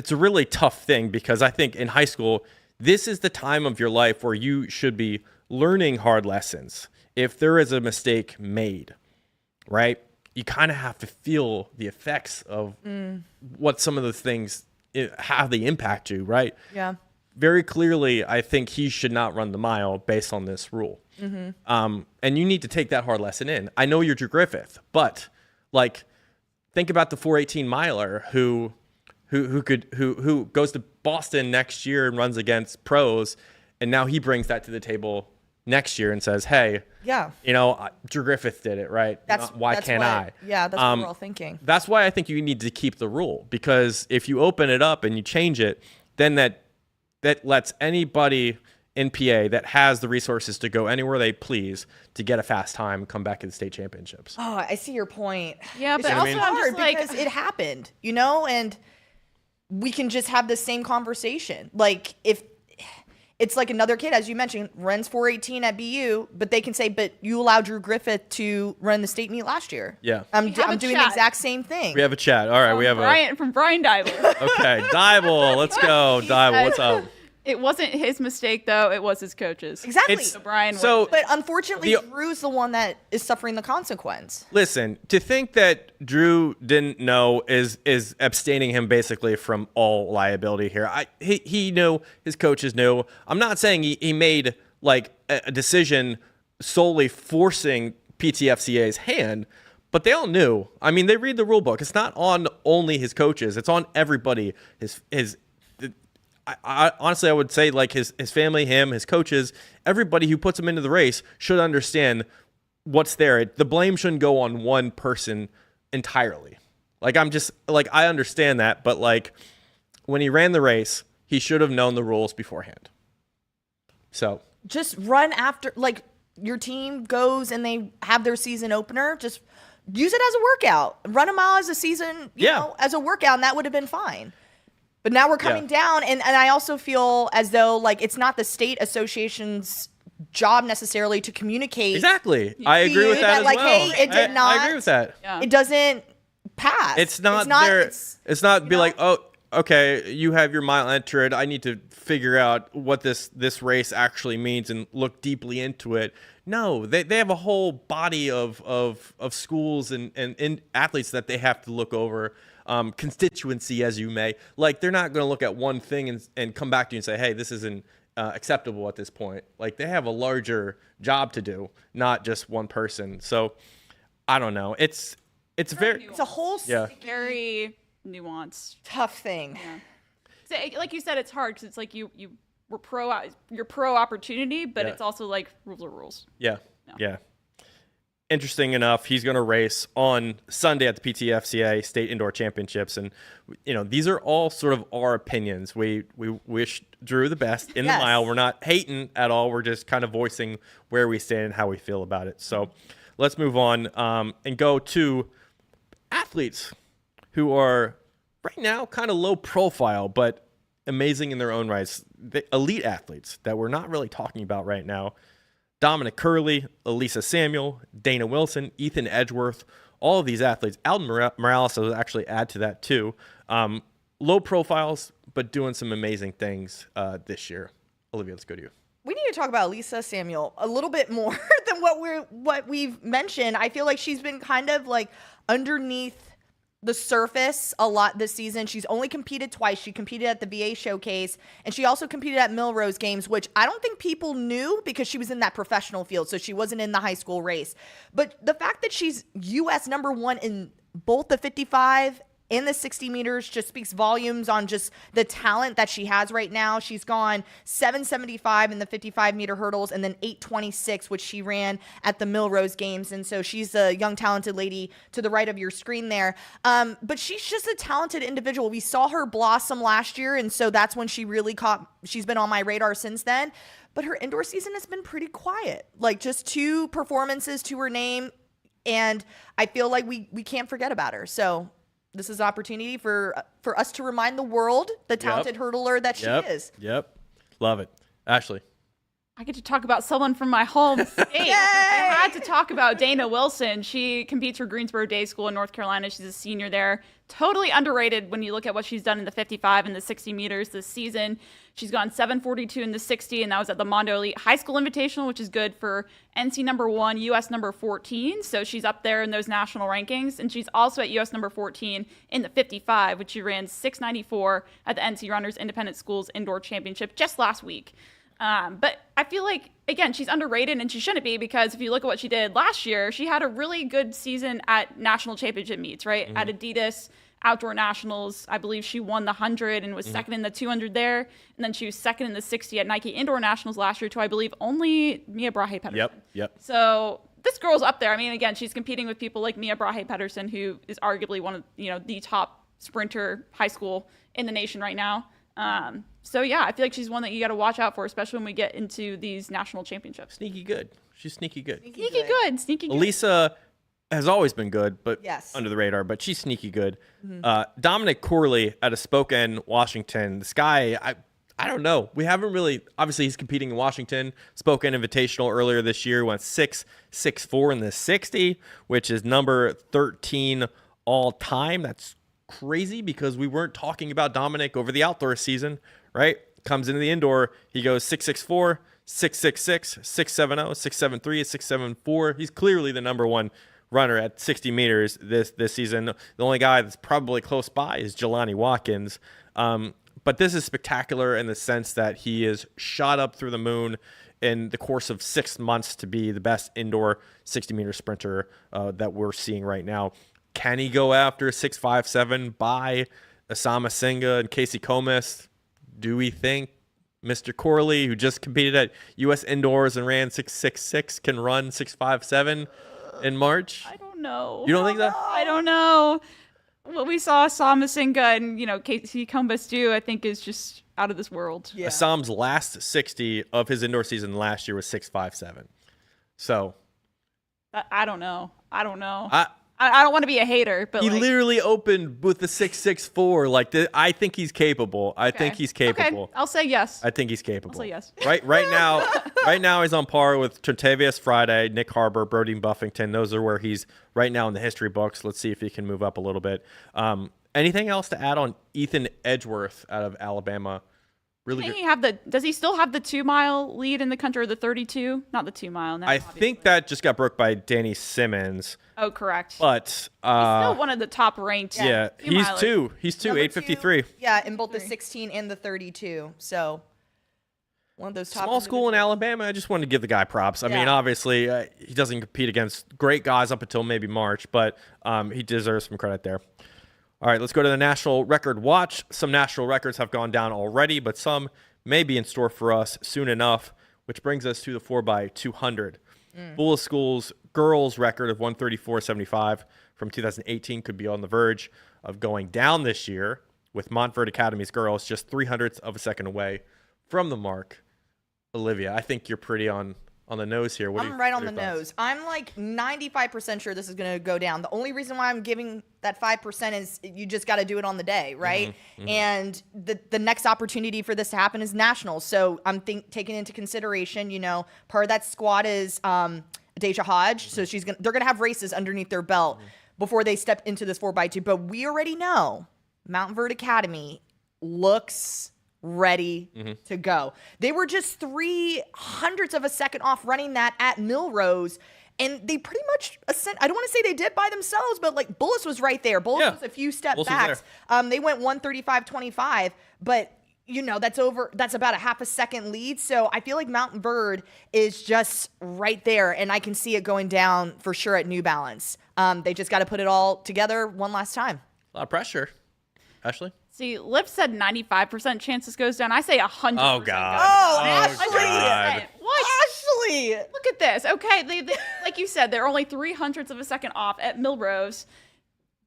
a really tough thing, because I think in high school, this is the time of your life where you should be learning hard lessons. If there is a mistake made, right, you kind of have to feel the effects of what some of the things, how they impact you, right? Yeah. Very clearly, I think he should not run the mile based on this rule. And you need to take that hard lesson in. I know you're Drew Griffith, but like, think about the 418 miler who goes to Boston next year and runs against pros, and now he brings that to the table next year and says, hey, you know, Drew Griffith did it, right? Why can't I? Yeah, that's what we're all thinking. That's why I think you need to keep the rule, because if you open it up and you change it, then that lets anybody in PA that has the resources to go anywhere they please to get a fast time come back to the state championships. Oh, I see your point. Yeah, It's but just also hard I'm just like, because it happened, you know, and we can just have the same conversation. Like, if it's like another kid, as you mentioned, runs 418 at BU, but they can say, but you allowed Drew Griffith to run the state meet last year. Yeah. I'm doing the chat. exact same thing. We have a chat. All right, we have Brian from Brian Dival. Okay, Dibble, let's go. Dibble, what's up? It wasn't his mistake, though. It was his coach's. Exactly. So Brian. But unfortunately, Drew's the one that is suffering the consequence. Listen, to think that Drew didn't know is abstaining him basically from all liability here. He knew, his coaches knew. I'm not saying he made like a decision solely forcing PTFCA's hand, but they all knew. I mean, they read the rule book. It's not on only his coaches. It's on everybody. Honestly, I would say like his family, his coaches, everybody who puts him into the race should understand what's there. The blame shouldn't go on one person entirely. Like, I understand that, but like when he ran the race, he should have known the rules beforehand. So just run after, like, your team goes and they have their season opener. Just use it as a workout. Run a mile as a season, you know, as a workout, and that would have been fine. But now we're coming down, and I also feel as though, like, it's not the state association's job necessarily to communicate. Exactly. I agree with that as like, well. Hey, it did not. I agree with that. Yeah. It doesn't pass. It's not be like, oh, okay, you have your mile entered. I need to figure out what this race actually means and look deeply into it. No, they have a whole body of schools and athletes that they have to look over. Constituency, as you may. Like, they're not going to look at one thing and come back to you and say, hey, this isn't acceptable at this point. Like, they have a larger job to do, not just one person. So I don't know. It's a whole very nuanced, tough thing. Yeah. So, like you said, it's hard because it's like you're pro opportunity, but it's also like rules are rules. Yeah. Interesting enough, he's going to race on Sunday at the PTFCA State Indoor Championships, and these are all sort of our opinions. We wish Drew the best in the mile. We're not hating at all. We're just kind of voicing where we stand and how we feel about it. So let's move on and go to athletes who are right now kind of low profile, but amazing in their own rights. The elite athletes that we're not really talking about right now. Dominic Curley, Elisa Samuel, Dana Wilson, Ethan Edgeworth, all of these athletes. Alden Morales will actually add to that too. Low profiles, but doing some amazing things this year. Olivia, let's go to you. We need to talk about Elisa Samuel a little bit more than what we've mentioned. I feel like she's been kind of like underneath the surface a lot this season. She's only competed twice. She competed at the VA Showcase, and she also competed at Millrose Games, which I don't think people knew because she was in that professional field, so she wasn't in the high school race. But the fact that she's U.S. #1 in both the 55 and the 60 meters just speaks volumes on just the talent that she has right now. She's gone 775 in the 55-meter hurdles and then 826, which she ran at the Millrose Games. And so she's a young, talented lady to the right of your screen there. But she's just a talented individual. We saw her blossom last year, and so that's when she really she's been on my radar since then. But her indoor season has been pretty quiet. Like, just 2 performances to her name, and I feel like we can't forget about her. So this is an opportunity for us to remind the world the talented hurdler that she is. Yep. Love it. Ashley. I get to talk about someone from my home state. I had to talk about Dana Wilson. She competes for Greensboro Day School in North Carolina. She's a senior there. Totally underrated when you look at what she's done in the 55 and the 60 meters this season. She's gone 742 in the 60, and that was at the Mondo Elite High School Invitational, which is good for NC #1, US #14. So she's up there in those national rankings. And she's also at US #14 in the 55, which she ran 694 at the NC Runners Independent Schools Indoor Championship just last week. But I feel like, again, she's underrated, and she shouldn't be, because if you look at what she did last year, she had a really good season at national championship meets, right? Mm-hmm. At Adidas Outdoor Nationals, I believe she won the 100 and was second in the 200 there. And then she was second in the 60 at Nike Indoor Nationals last year to, I believe, only Mia Brahe Pedersen. Yep. So this girl's up there. I mean, again, she's competing with people like Mia Brahe Pedersen, who is arguably one of, the top sprinter high school in the nation right now. So yeah, I feel like she's one that you got to watch out for, especially when we get into these national championships. Sneaky good. She's sneaky good. Sneaky good. Elisa has always been good, but under the radar, but she's sneaky good. Mm-hmm. Dominic Corley out of Spokane, Washington. This guy, I don't know. We haven't really, obviously he's competing in Washington, Spokane Invitational earlier this year, went 6.64 in the 60, which is number 13 all time. That's crazy because we weren't talking about Dominic over the outdoor season, right? Comes into the indoor, he goes 6.64, 6.66, 6.70, 6.73, 6.74. He's clearly the #1 runner at 60 meters this season. The only guy that's probably close by is Jelani Watkins. But this is spectacular in the sense that he is shot up through the moon in the course of 6 months to be the best indoor 60-meter sprinter that we're seeing right now. Can he go after 6.57 by Osama Senga and Casey Comas? Do we think? Mr. Corley, who just competed at U.S. Indoors and ran 6.66, can run 6.57 in March? I don't know. You don't think that? I don't know. What we saw Masinga and, Casey Kumbastu, I think, is just out of this world. Yeah. Assam's last 60 of his indoor season last year was 6.57. So I don't know. I don't want to be a hater, but he literally opened with the 6.64. Like I think he's capable. I think he's capable. Okay. I'll say yes. I think he's capable. I'll say yes. Right now he's on par with Trentavious Friday, Nick Harbour, Brody Buffington. Those are where he's right now in the history books. Let's see if he can move up a little bit. Anything else to add on Ethan Edgeworth out of Alabama? Really good. Does he still have the 2-mile lead in the country, or the 32? Not the 2-mile. No, I think that just got broke by Danny Simmons. Oh, correct. But he's still one of the top ranked. Yeah, he's two. He's two, 853. Yeah, in both the 16 and the 32. So one of those top. Small school in Alabama. I just wanted to give the guy props. I mean, obviously, he doesn't compete against great guys up until maybe March, but he deserves some credit there. All right, let's go to the national record watch. Some national records have gone down already, but some may be in store for us soon enough, which brings us to the 4x200. Bullis School's girls record of 134.75 from 2018 could be on the verge of going down this year, with Montverde Academy's girls just 0.03 of a second away from the mark. Olivia, I think you're pretty on the nose here. I'm right on the nose. I'm like 95% sure this is going to go down. The only reason why I'm giving that 5% is you just got to do it on the day, right? And the next opportunity for this to happen is nationals. So I'm taking into consideration, part of that squad is Deja Hodge. So they're going to have races underneath their belt before they step into this 4x2. But we already know Montverde Academy looks ready to go. They were just 0.03 of a second off running that at Millrose, and they pretty much I don't want to say they did by themselves, but like Bullis was right there. Bullis was a few steps back. They went 1:35.25, but that's about a half a second lead. So I feel like Montverde is just right there, and I can see it going down for sure at New Balance. They just got to put it all together one last time. A lot of pressure. Ashley? See, Lip said 95% chance this goes down. I say 100%. Oh, God. Oh, Ashley. God. What? Ashley! Look at this. Okay, they like you said, they're only 0.03 of a second off at Millrose.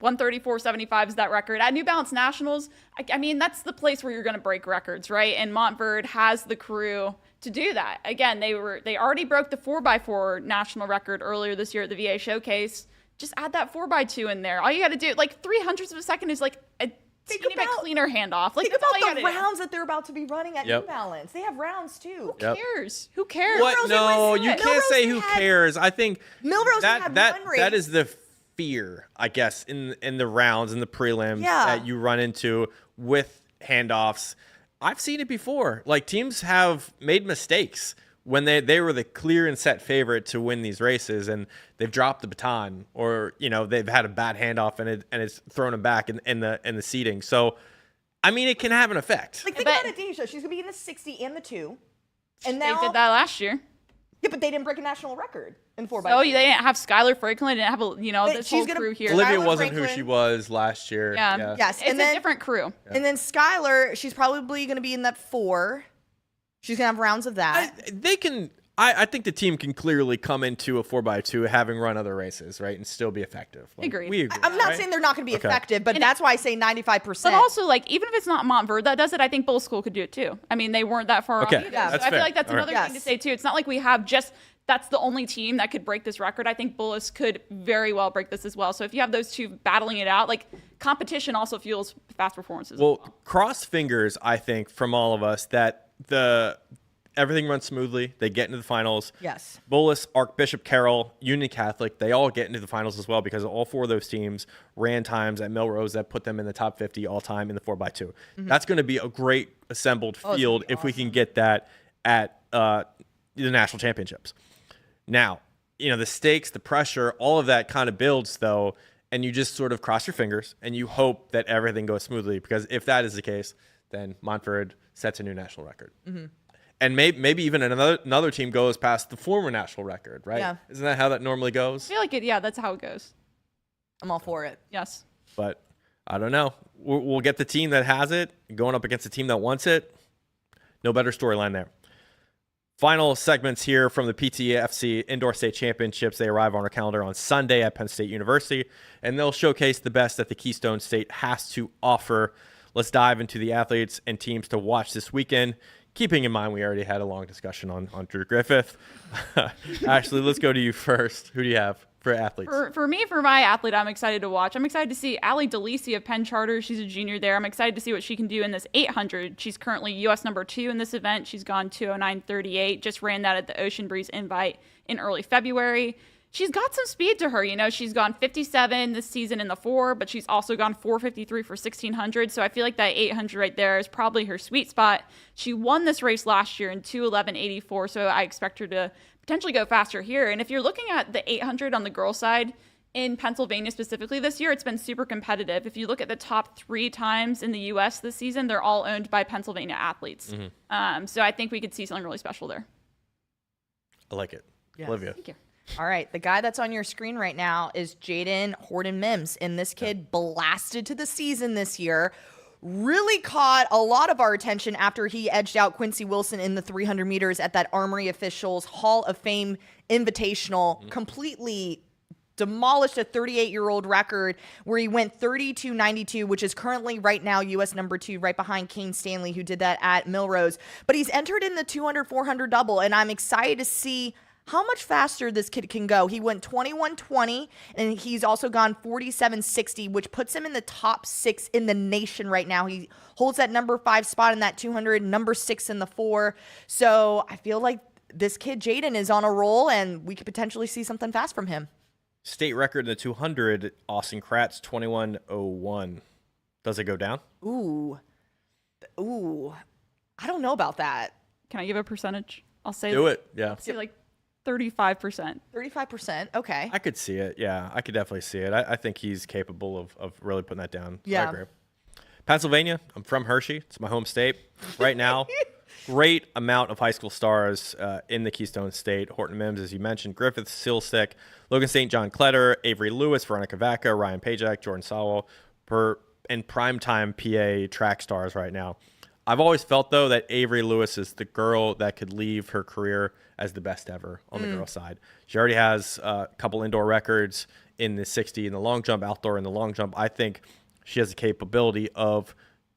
134.75 is that record. At New Balance Nationals, I mean, that's the place where you're going to break records, right? And Montverde has the crew to do that. Again, they already broke the 4x4 national record earlier this year at the VA Showcase. Just add that 4x2 in there. All you got to do, like 0.03 of a second is like a teeny bit cleaner handoff. Like, think about the rounds that they're about to be running at New Balance. They have rounds too. Who cares? Who cares? What? No, you can't say who cares. I think Millrose had one race. That is the fear, I guess, in the rounds, in the prelims that you run into with handoffs. I've seen it before. Like, teams have made mistakes when they were the clear and set favorite to win these races, and they've dropped the baton, or they've had a bad handoff and it's thrown them back in the seating. So, I mean, it can have an effect. Like, think about it, Deja. She's gonna be in the 60 and the 2, and now they did that last year. Yeah, but they didn't break a national record in 4x2. Oh, they didn't have Skylar Franklin. They didn't have this whole crew here. Olivia wasn't who she was last year. Yeah. Yes, it's a different crew. Yeah. And then Skylar, she's probably gonna be in that 4. She's going to have rounds of that. I think the team can clearly come into a 4x2 having run other races, right, and still be effective. Like, Agreed. We agree. I'm not saying they're not going to be effective, but that's why I say 95%. But also, like, even if it's not Montverde that does it, I think Bullis School could do it too. I mean, they weren't that far off either. Yeah, so I feel like that's another thing to say too. It's not like we have that's the only team that could break this record. I think Bullis could very well break this as well. So if you have those two battling it out, like, competition also fuels fast performances. Well, cross fingers, I think, from all of us that everything runs smoothly. They get into the finals. Yes. Bullis, Archbishop Carroll, Union Catholic, they all get into the finals as well because all 4 of those teams ran times at Millrose that put them in the top 50 all time in the 4x2. That's going to be a great assembled field if we can get that at the national championships. Now, the stakes, the pressure, all of that kind of builds, though, and you just sort of cross your fingers and you hope that everything goes smoothly, because if that is the case, then Montverde sets a new national record. And maybe even another team goes past the former national record, right? Yeah. Isn't that how that normally goes? I feel like that's how it goes. I'm all for it. Yes. But I don't know. We'll get the team that has it going up against the team that wants it. No better storyline there. Final segments here from the PTFCA Indoor State Championships. They arrive on our calendar on Sunday at Penn State University, and they'll showcase the best that the Keystone State has to offer. Let's dive into the athletes and teams to watch this weekend, keeping in mind we already had a long discussion on Drew Griffith. Ashley, let's go to you first. Who do you have for athletes? For me, for my athlete, I'm excited to watch. I'm excited to see Allie DeLisi of Penn Charter. She's a junior there. I'm excited to see what she can do in this 800. She's currently U.S. number 2 in this event. She's gone 2:09.38. Just ran that at the Ocean Breeze Invite in early February. She's got some speed to her. You know, she's gone 57 this season in the 4, but she's also gone 4:53 for 1600. So I feel like that 800 right there is probably her sweet spot. She won this race last year in 2:11.84, so I expect her to potentially go faster here. And if you're looking at the 800 on the girls' side, in Pennsylvania specifically this year, it's been super competitive. If you look at the top 3 times in the U.S. this season, they're all owned by Pennsylvania athletes. So I think we could see something really special there. I like it. Yes. Olivia. Thank you. All right, the guy that's on your screen right now is Jaden Horton-Mims, and this kid blasted to the season this year. Really caught a lot of our attention after he edged out Quincy Wilson in the 300 meters at that Armory Officials Hall of Fame Invitational. Completely demolished a 38-year-old record where he went 32.92, which is currently right now U.S. number 2, right behind Kane Stanley, who did that at Millrose. But he's entered in the 200-400 double, and I'm excited to see how much faster this kid can go. He went 21.20, and he's also gone 47.60, which puts him in the top 6 in the nation right now. He holds that number 5 spot in that 200, number 6 in the 4. So I feel like this kid, Jaden, is on a roll, and we could potentially see something fast from him. State record in the 200, Austin Kratz, 21.01. Does it go down? Ooh. I don't know about that. Can I give a percentage? I'll say Do it. Yeah. say like 35%. 35%. Okay. I could see it. Yeah, I could definitely see it. I think he's capable of really putting that down. Yeah. I agree. Pennsylvania. I'm from Hershey. It's my home state. Right now, great amount of high school stars in the Keystone State. Horton-Mims, as you mentioned, Griffith, Silstick, Logan St. John Kletter, Avery Lewis, Veronica Vaca, Ryan Pajak, Jordan Sowell, and primetime PA track stars right now. I've always felt, though, that Avery Lewis is the girl that could leave her career as the best ever on the girl side. She already has a couple indoor records in the 60 in the long jump, outdoor in the long jump. I think she has the capability of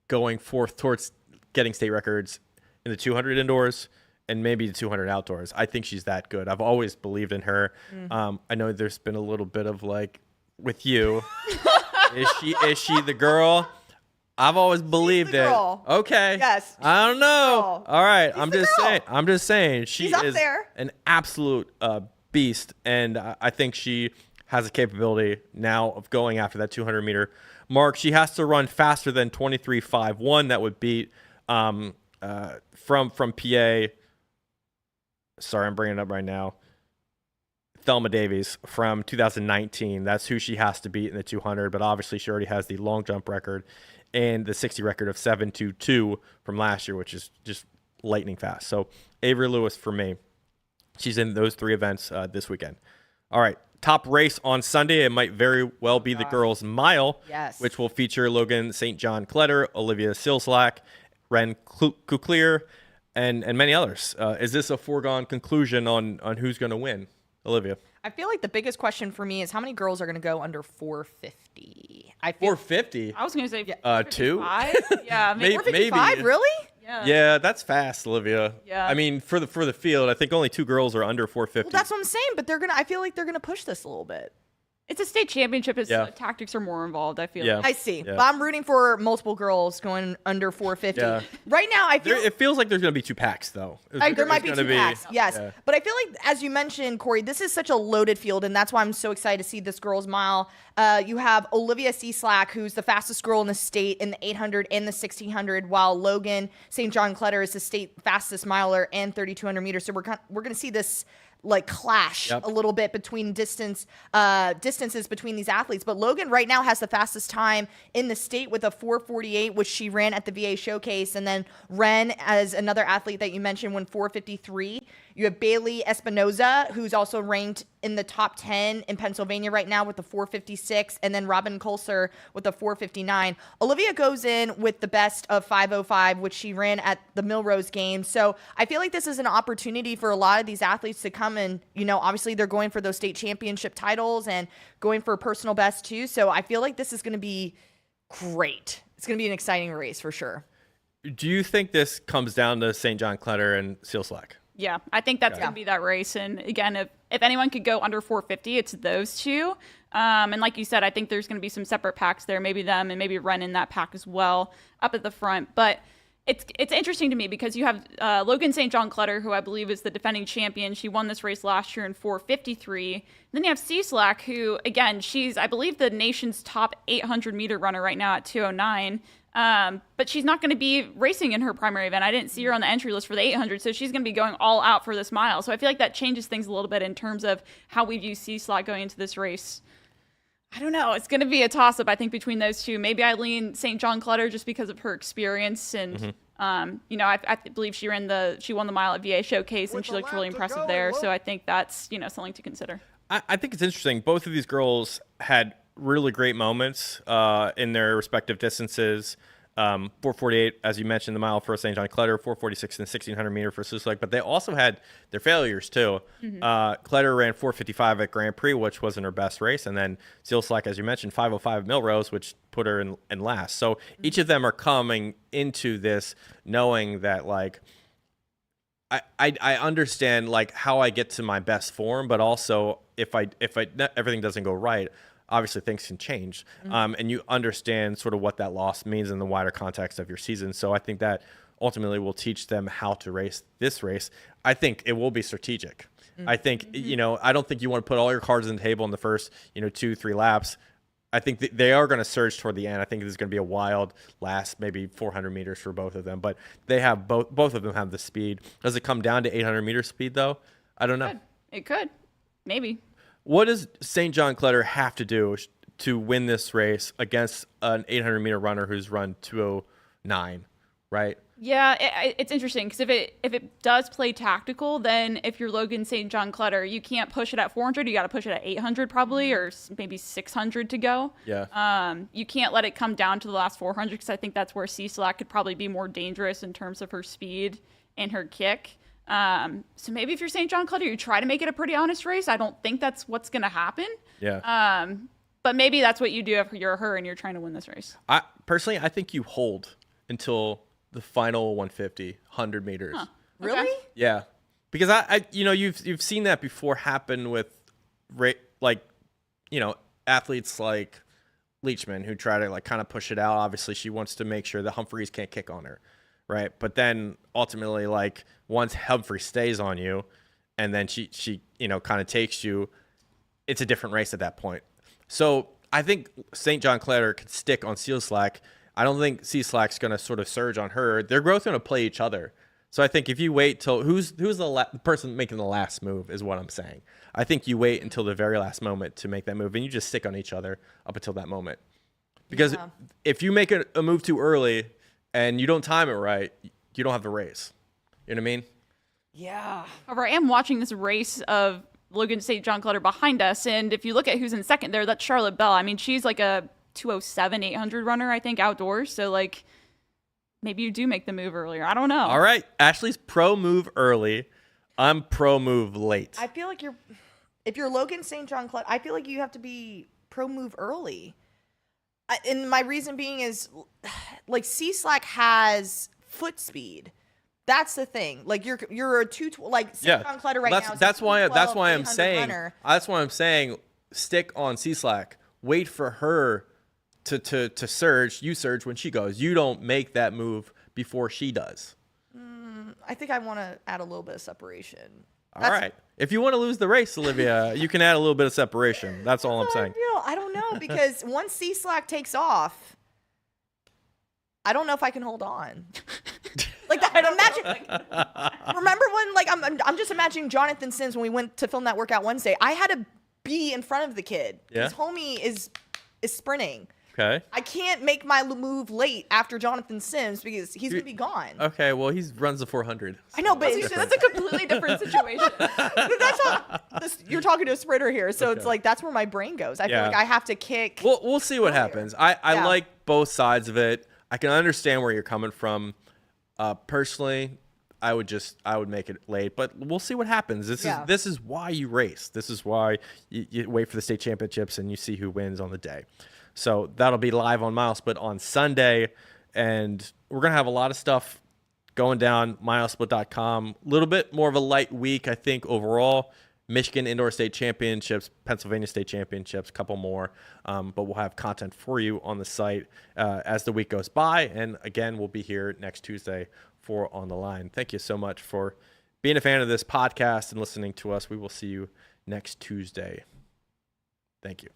going forth towards getting state records in the 200 indoors and maybe the 200 outdoors. I think she's that good. I've always believed in her. I know there's been a little bit of like with you. Is she the girl? I've always believed it. Okay. Yes. I don't know. Girl. All right. She's I'm the just girl. saying. I'm just saying. She She's up is there. an absolute beast, and I think she has a capability now of going after that 200 meter mark. She has to run faster than 23.51. That would beat from PA. Sorry, I'm bringing it up right now. Thelma Davies from 2019. That's who she has to beat in the 200, but obviously she already has the long jump record and the 60 record of 7.22 from last year, which is just lightning fast. So Avery Lewis for me. She's in those 3 events this weekend. All right, top race on Sunday. It might very well be the girls' mile, which will feature Logan St. John Kletter, Olivia Silslack, Ren Kuklier, and many others. Is this a foregone conclusion on who's going to win? Olivia. I feel like the biggest question for me is how many girls are going to go under 450? 450? I was going to say 2? 5. Yeah, maybe. 455, really? Yeah, that's fast, Olivia. Yeah. I mean, for the field, I think only 2 girls are under 450. Well, that's what I'm saying, but I feel like they're going to push this a little bit. It's a state championship. Tactics are more involved, I feel like. I see. Yeah. But I'm rooting for multiple girls going under 450. Yeah. Right now, I feel... It feels like there's going to be 2 packs, though. there might be 2 packs, yes. Yeah. But I feel like, as you mentioned, Corey, this is such a loaded field, and that's why I'm so excited to see this girls' mile. You have Olivia Slack, who's the fastest girl in the state in the 800 and the 1600, while Logan St. John Kletter is the state fastest miler and 3200 meters. So we're going to see this like clash a little bit between distances between these athletes. But Logan right now has the fastest time in the state with a 4:48, which she ran at the VA showcase. And then Ren, as another athlete that you mentioned, went 4:53. You have Bailey Espinoza, who's also ranked in the top 10 in Pennsylvania right now with the 456, and then Robin Kolser with the 459. Olivia goes in with the best of 505, which she ran at the Millrose Games. So I feel like this is an opportunity for a lot of these athletes to come and, obviously they're going for those state championship titles and going for personal best too. So I feel like this is going to be great. It's going to be an exciting race for sure. Do you think this comes down to St. John Clutter and Seal Slack? Yeah, I think that's going to be that race. And again, if anyone could go under 450, it's those two. And like you said, I think there's going to be some separate packs there, maybe them and maybe Ren in that pack as well up at the front. But it's interesting to me because you have Logan St. John Clutter, who I believe is the defending champion. She won this race last year in 453. And then you have C Slack, who, again, she's, I believe, the nation's top 800-meter runner right now at 209. But she's not going to be racing in her primary event. I didn't see her on the entry list for the 800, so she's going to be going all out for this mile. So I feel like that changes things a little bit in terms of how we view C-Slot going into this race. I don't know. It's going to be a toss-up, I think, between those two. Maybe I lean St. John Clutter just because of her experience. And, I believe she won the mile at VA Showcase, and she looked really impressive there. So I think that's, something to consider. I think it's interesting. Both of these girls had really great moments in their respective distances. 448, as you mentioned, the mile for St. John Clutter, 446 and 1600 meter for Suslek, but they also had their failures too. Clutter ran 455 at Grand Prix, which wasn't her best race, and then Suslek, as you mentioned, 505 at Millrose, which put her in last. So each of them are coming into this knowing that, like, I understand like how I get to my best form, but also if everything doesn't go right, obviously things can change. And you understand sort of what that loss means in the wider context of your season. So I think that ultimately will teach them how to race this race. I think it will be strategic. I think, I don't think you want to put all your cards on the table in the first, 2-3 laps. I think they are going to surge toward the end. I think this is going to be a wild last, maybe 400 meters for both of them. But they have both of them have the speed. Does it come down to 800 meter speed though? I don't know. It could. Maybe. What does St. John Clutter have to do to win this race against an 800 meter runner who's run 209, right? Yeah, it's interesting because if it does play tactical, then if you're Logan St. John Clutter, you can't push it at 400. You got to push it at 800 probably, or maybe 600 to go. Yeah. You can't let it come down to the last 400 because I think that's where C-Slack could probably be more dangerous in terms of her speed and her kick. So maybe if you're St. John Clutter, you try to make it a pretty honest race. I don't think that's what's going to happen. Yeah. But maybe that's what you do if you're her and you're trying to win this race. Personally, I think you hold until the final 100 meters. Huh. Really? Okay. Yeah. Because you've seen that before happen with athletes like Leachman who try to like kind of push it out. Obviously, she wants to make sure that Humphreys can't kick on her. Right. But then ultimately, like once Humphrey stays on you and then she kind of takes you, it's a different race at that point. So I think St. John Clutter could stick on Seal Slack. I don't think C Slack's going to sort of surge on her. They're both going to play each other. So I think if you wait till who's the person making the last move is what I'm saying. I think you wait until the very last moment to make that move and you just stick on each other up until that moment. Because if you make a move too early and you don't time it right, you don't have the race. You know what I mean? Yeah. However, I am watching this race of Logan St. John Clutter behind us, and if you look at who's in second there, that's Charlotte Bell. I mean, she's like a 207 800 runner, I think, outdoors. So like maybe you do make the move earlier. I don't know. All right. Ashley's pro move early. I'm pro move late. I feel like if you're Logan St. John Clutter, I feel like you have to be pro move early. And my reason being is like C-Slack has foot speed. That's the thing. Like you're a 2 like St. John Clutter right now. That's why I'm saying stick on C-Slack. Wait for her to surge. You surge when she goes. You don't make that move before she does. I think I want to add a little bit of separation. All right. If you want to lose the race, Olivia, you can add a little bit of separation. That's all I'm saying. I don't know because once C-Slack takes off, I don't know if I can hold on. Like remember when I'm just imagining Jonathan Sims when we went to film that workout Wednesday. I had to be in front of the kid. Yeah. His homie is sprinting. Okay. I can't make my move late after Jonathan Sims because he's going to be gone. Okay, well, he runs the 400. I know, but That's a completely different situation. that's how you're talking to a sprinter here, so it's like that's where my brain goes. I feel like I have to kick. We'll see what happens. I like both sides of it. I can understand where you're coming from. Personally, I would make it late, but we'll see what happens. This is why you race. This is why you wait for the state championships and you see who wins on the day. So that'll be live on MileSplit on Sunday, and we're gonna have a lot of stuff going down MileSplit.com. A little bit more of a light week, I think, overall. Michigan Indoor State Championships, Pennsylvania State Championships, a couple more. But we'll have content for you on the site as the week goes by. And again, we'll be here next Tuesday for On the Line. Thank you so much for being a fan of this podcast and listening to us. We will see you next Tuesday. Thank you.